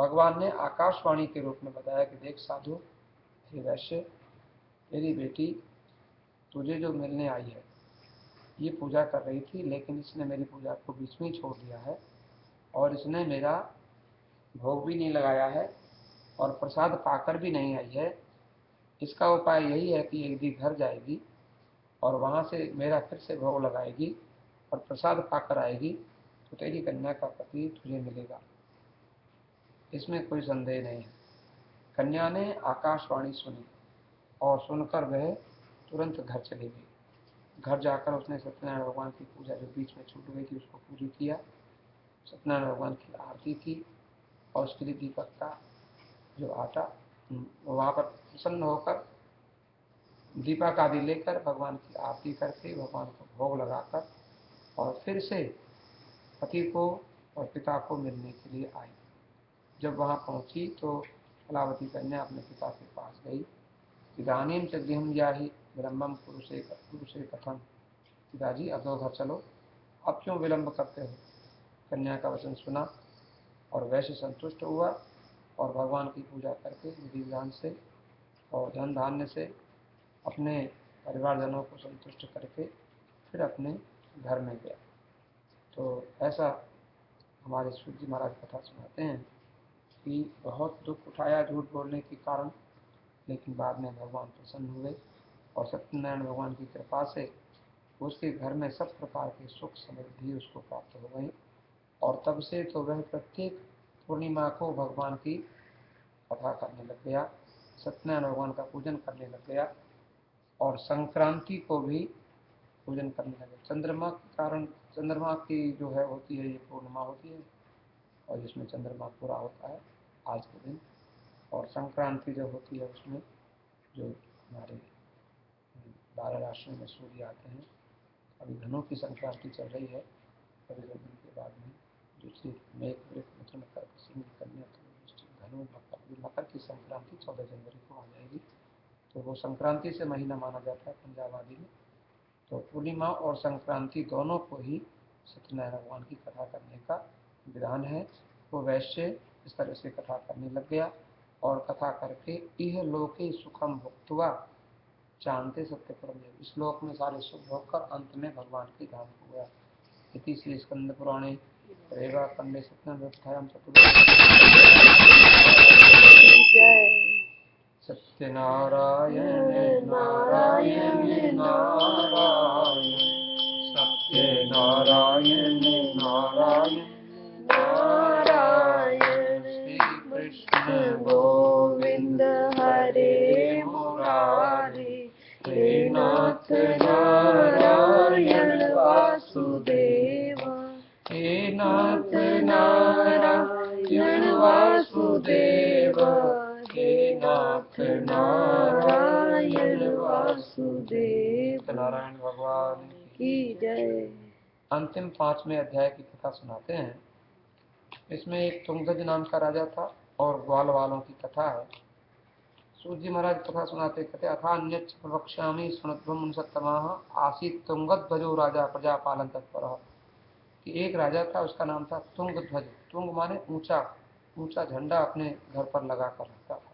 भगवान ने आकाशवाणी के रूप में बताया कि देख साधु, हे वैश्य, तेरी बेटी तुझे जो मिलने आई है ये पूजा कर रही थी, लेकिन इसने मेरी पूजा को बीच में छोड़ दिया है और इसने मेरा भोग भी नहीं लगाया है और प्रसाद पाकर भी नहीं आई है। इसका उपाय यही है कि यदि घर जाएगी और वहां से मेरा फिर से भोग लगाएगी और प्रसाद पाकर आएगी तो तेरी कन्या का पति तुझे मिलेगा, इसमें कोई संदेह नहीं है। कन्या ने आकाशवाणी सुनी और सुनकर वह तुरंत घर चली गई। घर जाकर उसने सत्यनारायण भगवान की पूजा जो बीच में छूट गई थी उसको पूरी किया, सत्यनारायण भगवान की आरती की और उसके लिए दीपक का जो आटा वहां पर प्रसन्न होकर दीपक आदि लेकर भगवान की आरती करके भगवान को भोग लगाकर और फिर से पति को और पिता को मिलने के लिए आई। जब वहां पहुंची तो कलावती कन्या अपने पिता के पास गई। इदानीम च गृहम जाहि विलंबम पुरुषे कथम। पिताजी अब तो घर चलो, अब क्यों विलंब करते हो। कन्या का वचन सुना और वैसे संतुष्ट हुआ और भगवान की पूजा करके विधि विधान से और धन धान्य से अपने परिवारजनों को संतुष्ट करके फिर अपने घर में गया। तो ऐसा हमारे सूत जी महाराज कथा सुनाते हैं कि बहुत दुख उठाया झूठ बोलने के कारण, लेकिन बाद में भगवान प्रसन्न हुए और सत्यनारायण भगवान की कृपा से उसके घर में सब प्रकार के सुख समृद्धि उसको प्राप्त हो गई और तब से तो वह प्रत्येक पूर्णिमा को भगवान की कथा करने लग गया, सत्यनारायण भगवान का पूजन करने लग गया और संक्रांति को भी पूजन करने लगे। चंद्रमा के कारण, चंद्रमा की जो है होती है ये पूर्णिमा होती है और जिसमें चंद्रमा पूरा होता है आज के दिन, और संक्रांति जो होती है उसमें जो हमारे 12 राशियों में सूर्य आते हैं। अभी धनु की संक्रांति चल रही है, अभी 2 दिन के बाद में दूसरी मेघ वृक मिथुन कर्क सिंह कन्या धनु मकर की संक्रांति 14 जनवरी को आ जाएगी। तो वो संक्रांति से महीना माना जाता है पंजाब आदि में। तो पूर्णिमा और संक्रांति दोनों को ही सत्यनारायण भगवान की कथा करने का विधान है। वो वैश्य इस तरह से कथा करने लग गया और कथा करके इह लोके सुखम भुक्त्वा चाहते सत्य परम। इस लोक में सारे सुख भोगकर अंत में भगवान के धाम को गया। इति श्री स्कंद पुराणे रेवा खंडे सत्यनारायण सत्यनारायण नारायण नारायण सत्यनारायण नारायण नारायण। श्री कृष्ण गोविंद हरे मुरारी, हे नाथ नारायण वासुदेव, हे नाथ नारायण वासुदेव, हे नाथ नारायण वासुदेव। नारायण भगवान की जय। अंतिम 5वें अध्याय की कथा सुनाते हैं। इसमें एक तुंगध्वज नाम का राजा था और ग्वाल वालों की कथा है। सूत जी महाराज कथा सुनाते कहते अथा अन्यच्च प्रवक्ष्यामि सुनध्वं मुनिसत्तमाः आसीत् तुंगध्वजो राजा प्रजापालन तत्परः। कि एक राजा था, उसका नाम था तुंगध्वज। तुंग माने ऊंचा, ऊंचा झंडा अपने घर पर लगा कर रखता था।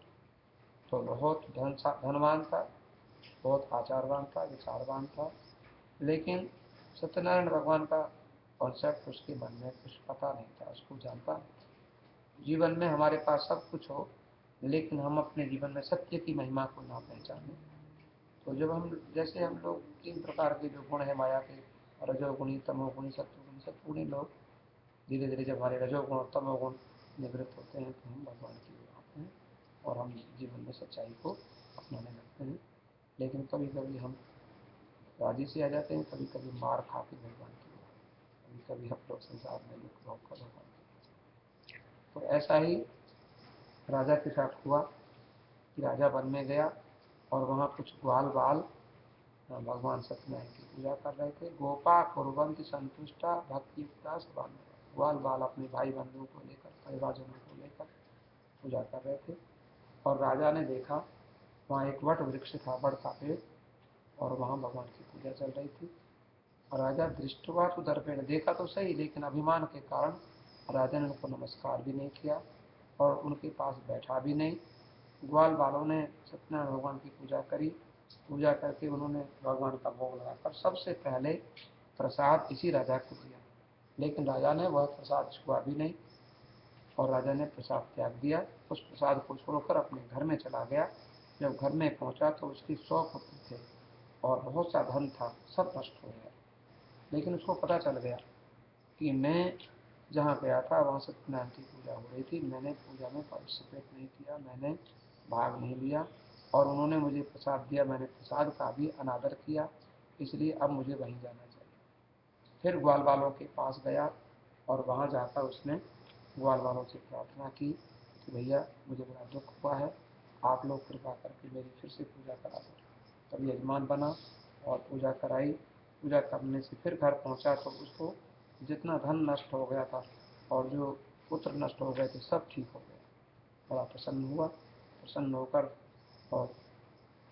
तो बहुत धनवान था, बहुत आचारवान था, विचारवान था, लेकिन सत्यनारायण भगवान का कॉन्सेप्ट उसके मन में कुछ पता नहीं था, उसको जानता नहीं। जीवन में हमारे पास सब कुछ हो लेकिन हम अपने जीवन में सत्य की महिमा को ना पहचाने। तो जब हम जैसे हम लोग 3 प्रकार के जो गुण है माया के, रजोगुणी, तमोगुणी, सत्वगुणी, सत्वगुणी लोग, धीरे धीरे जब हमारे रजोगुण और तमोगुण निवृत्त होते हैं तो हम भगवान की ओर आते हैं और हम जीवन में सच्चाई को अपनाने लगते हैं। लेकिन कभी कभी हम राजी से आ जाते हैं, कभी कभी मार खा के भगवान की ओर, कभी कभी हम लोग संसार में दुख भोग कर भगवान की। तो ऐसा ही राजा के साथ हुआ कि राजा वन में गया और वहाँ कुछ ग्वाल बाल भगवान सत्यनारायण की पूजा कर रहे थे। गोपा कुर्वन्ति संतुष्टा भक्ति युक्ता सभान। ग्वाल बाल अपने भाई बंधुओं को लेकर, परिवारजनों को लेकर पूजा कर रहे थे और राजा ने देखा वहाँ एक वट वृक्ष था, बड़ का पेड़, और वहाँ भगवान की पूजा चल रही थी। और राजा दृष्टवा तो दर्पेण, देखा तो सही लेकिन अभिमान के कारण राजा ने उनको नमस्कार भी नहीं किया और उनके पास बैठा भी नहीं। ग्वाल वालों ने सत्यनारायण भगवान की पूजा करी। पूजा करके उन्होंने भगवान का भोग लगाकर सबसे पहले प्रसाद इसी राजा को दिया, लेकिन राजा ने वह प्रसाद छुआ भी नहीं और राजा ने प्रसाद त्याग दिया। उस प्रसाद को छोड़कर अपने घर में चला गया। जब घर में पहुंचा तो उसकी 100 पुत्र थे और बहुत सा धन था, सब नष्ट हो गया। लेकिन उसको पता चल गया कि मैं जहाँ गया था वहाँ सत्यनारायण की पूजा हो रही थी, मैंने पूजा में पार्टिसिपेट नहीं किया, मैंने भाग नहीं लिया और उन्होंने मुझे प्रसाद दिया, मैंने प्रसाद का भी अनादर किया, इसलिए अब मुझे वहीं जाना चाहिए। फिर ग्वाल वालों के पास गया और वहाँ जाकर उसने ग्वाल वालों से प्रार्थना की कि भैया मुझे बड़ा दुख हुआ है, आप लोग कृपा करके मेरी फिर से पूजा करा दो। तब यजमान बना और पूजा कराई। पूजा करने से फिर घर पहुंचा तो उसको जितना धन नष्ट हो गया था और जो पुत्र नष्ट हो गए थे सब ठीक हो गया। बड़ा प्रसन्न हुआ। प्रसन्न होकर और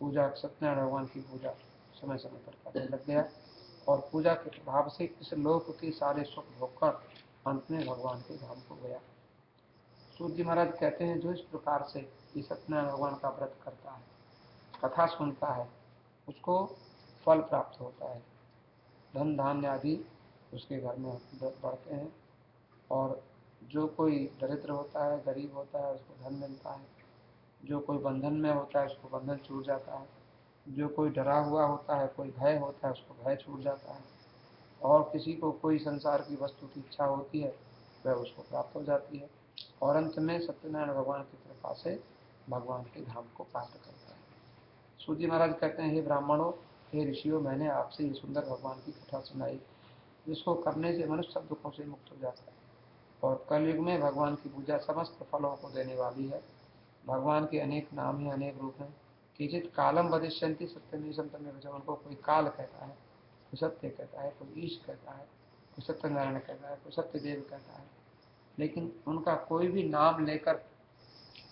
पूजा सत्यनारायण भगवान की पूजा समय समय पर करने लग गया और पूजा के प्रभाव से इस लोक के सारे सुख भोगकर अंत में भगवान के धाम को गया। सूत जी महाराज कहते हैं जो इस प्रकार से ये सत्यनारायण भगवान का व्रत करता है, कथा सुनता है, उसको फल प्राप्त होता है, धन धान्य आदि उसके घर में बढ़ते हैं और जो कोई दरिद्र होता है, गरीब होता है, उसको धन मिलता है, जो कोई बंधन में होता है उसको बंधन छूट जाता है, जो कोई डरा हुआ होता है, कोई भय होता है उसको भय छूट जाता है और किसी को कोई संसार की वस्तु की इच्छा होती है वह उसको प्राप्त हो जाती है और अंत में सत्यनारायण भगवान की कृपा से भगवान के धाम को प्राप्त करता है। सूत जी महाराज कहते हैं, हे ब्राह्मणों, हे ऋषियों, मैंने आपसे ये सुंदर भगवान की कथा सुनाई जिसको करने से मनुष्य सब दुखों से मुक्त हो जाता है और कलयुग में भगवान की पूजा समस्त फलों को देने वाली है। भगवान के अनेक नाम हैं, अनेक रूप हैं। किंचित कालम वदिष्यन्ति सत्यमेव संतमेव वचः, उनको कोई काल कहता है, कोई सत्य कहता है, कोई ईश कहता है, कोई सत्यनारायण कहता है, कोई सत्यदेव कहता है। लेकिन उनका कोई भी नाम लेकर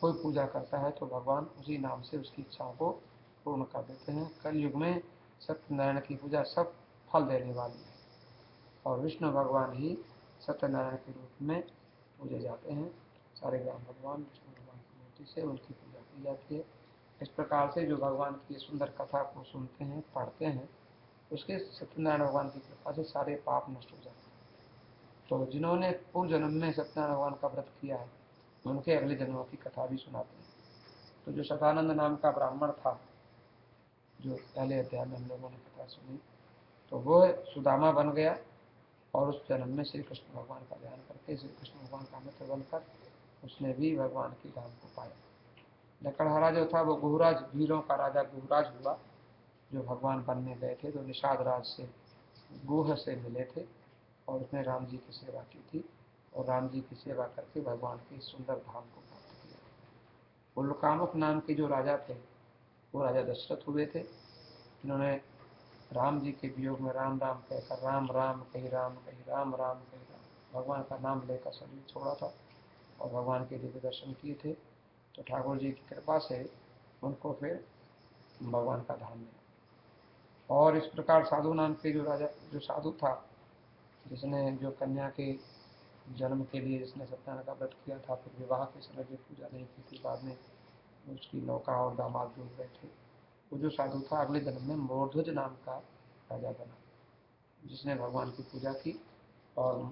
कोई पूजा करता है तो भगवान उसी नाम से उसकी इच्छाओं को पूर्ण कर देते हैं। कलयुग में सत्यनारायण की पूजा सब फल देने वाली है और विष्णु भगवान ही सत्यनारायण के रूप में पूजे जाते हैं। सारे ग्राम भगवान विष्णु भगवान की मूर्ति से उनकी पूजा की जाती है। इस प्रकार से जो भगवान की सुंदर कथा को सुनते हैं, पढ़ते हैं, उसके सत्यनारायण भगवान की कृपा से सारे पाप नष्ट हो जाते हैं। तो जिन्होंने पूर्व जन्म में सत्यनारायण भगवान का व्रत किया है उनके अगले जन्मों की कथा भी सुनाते हैं। तो जो शतानंद नाम का ब्राह्मण था, जो पहले अध्याय में हम लोगों ने कथा सुनी, तो वो सुदामा बन गया और उस जन्म में श्री कृष्ण भगवान का ध्यान करके श्री कृष्ण भगवान का मित्र बनकर उसने भी भगवान की धाम को पाया। लकड़हारा जो था वो गुहराज, वीरों का राजा गुहराज हुआ, जो भगवान बनने गए थे, तो निषाद राज से गुह से मिले थे और उसने राम जी की सेवा की थी और राम जी की सेवा करके भगवान के सुंदर धाम को प्राप्त किया। उल्कामुख नाम के जो राजा थे वो राजा दशरथ हुए थे, इन्होंने राम जी के वियोग में राम राम कहकर राम राम कही राम कही राम राम कही राम भगवान का नाम लेकर शरीर छोड़ा था और भगवान के दिव्य दर्शन किए थे। तो ठाकुर जी की कृपा से उनको फिर भगवान का धाम मिला। और इस प्रकार साधु नाम के जो राजा, जो साधु था, जिसने जो कन्या के जन्म के लिए जिसने सत्यनारायण का व्रत किया था, फिर विवाह के समय जो पूजा नहीं की थी, बाद में उसकी नौका और दामाद डूब गए थे, वो जो साधु था अगले जन्म में मोरध्वज नाम का राजा बना, जिसने भगवान की पूजा की और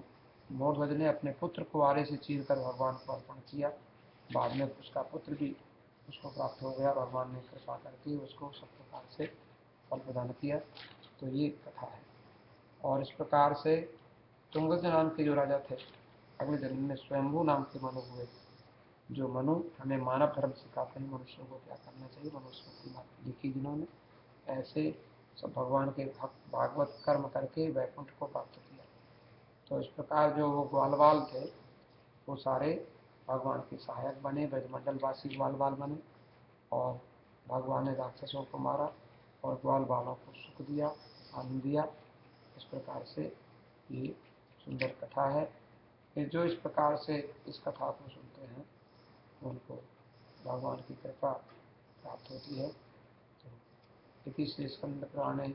मोरध्वज ने अपने पुत्र को आरे से चीर कर भगवान को अर्पण किया। बाद में उसका पुत्र भी उसको प्राप्त हो गया, भगवान ने कृपा करके उसको सब प्रकार से फल प्रदान किया। तो ये कथा है। और इस प्रकार से तुंगज नाम के जो राजा थे, अगले जन्म में स्वयंभू नाम के मनु हुए, जो मनु हमें मानव धर्म सिखाते हैं, मनुष्यों को क्या करना चाहिए, मनुस्मृति में लिखी जिन्होंने, ऐसे सब भगवान के भक्त भागवत कर्म करके वैकुंठ को प्राप्त किया। तो इस प्रकार जो वो ग्वालवाल थे वो सारे भगवान के सहायक बने, ब्रजमंडल वासी ग्वालवाल बने और भगवान ने राक्षसों को मारा और ग्वाल बालों को सुख दिया, आनंद दिया। इस प्रकार से ये सुंदर कथा है कि जो इस प्रकार से इस कथा को सुनते हैं उनको भगवान की कृपा प्राप्त होती है। तो इति श्री स्कंद पुराणे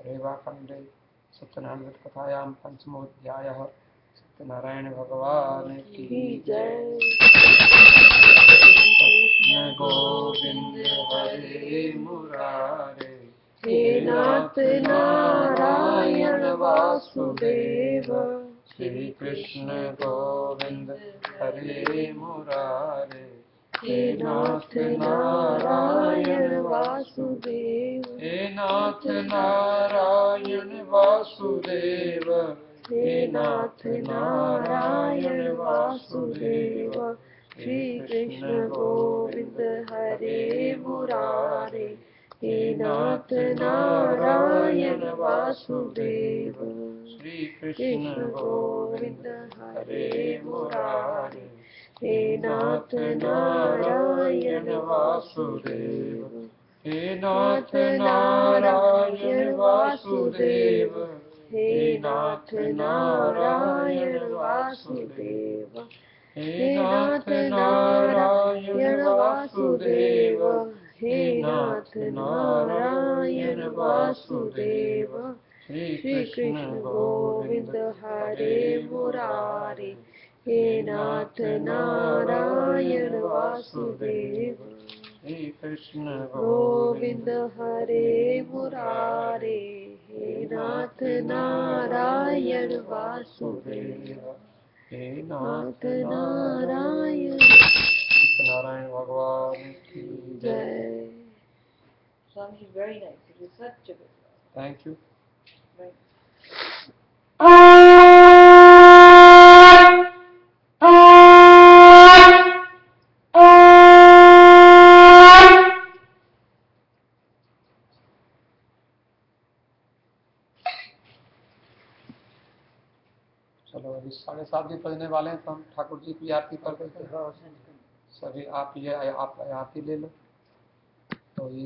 रेवाखंडे सत्यनारायण कथायां पंचमोऽध्यायः। सत्यनारायण भगवान की जय। नाथ नारायण वासुदेव, श्री कृष्ण गोविंद हरे मुरारे, हे नाथ नारायण वासुदेव, हे नाथ नारायण वासुदेव, हे नाथ नारायण वासुदेव, श्री कृष्ण गोविंद हरे मुरारे, हे नाथ नारायण वासुदेव, श्री कृष्ण गोविंद हरे मुरारे, हे नाथ नारायण वासुदेव, हे नाथ नारायण वासुदेव, हे नाथ नारायण वासुदेव, हे नाथ नारायण वासुदेव, हे नाथ नारायण वासुदेव, श्री श्री कृष्ण गोविंद हरे मुरारे, हे नाथ नारायण वासुदेव, श्री कृष्ण गोविंद हरे मुरारे, हे नाथ नारायण वासुदेव, हे नाथ नारायण नारायण भगवान की जय। जय। Swami, very nice. It was such a good song. Thank you. Right. चलो अभी 7:30 भी बजने वाले हैं, तो हम ठाकुर जी की आरती कर देते हैं। सभी आप ये आप आरती ले लो। तो ये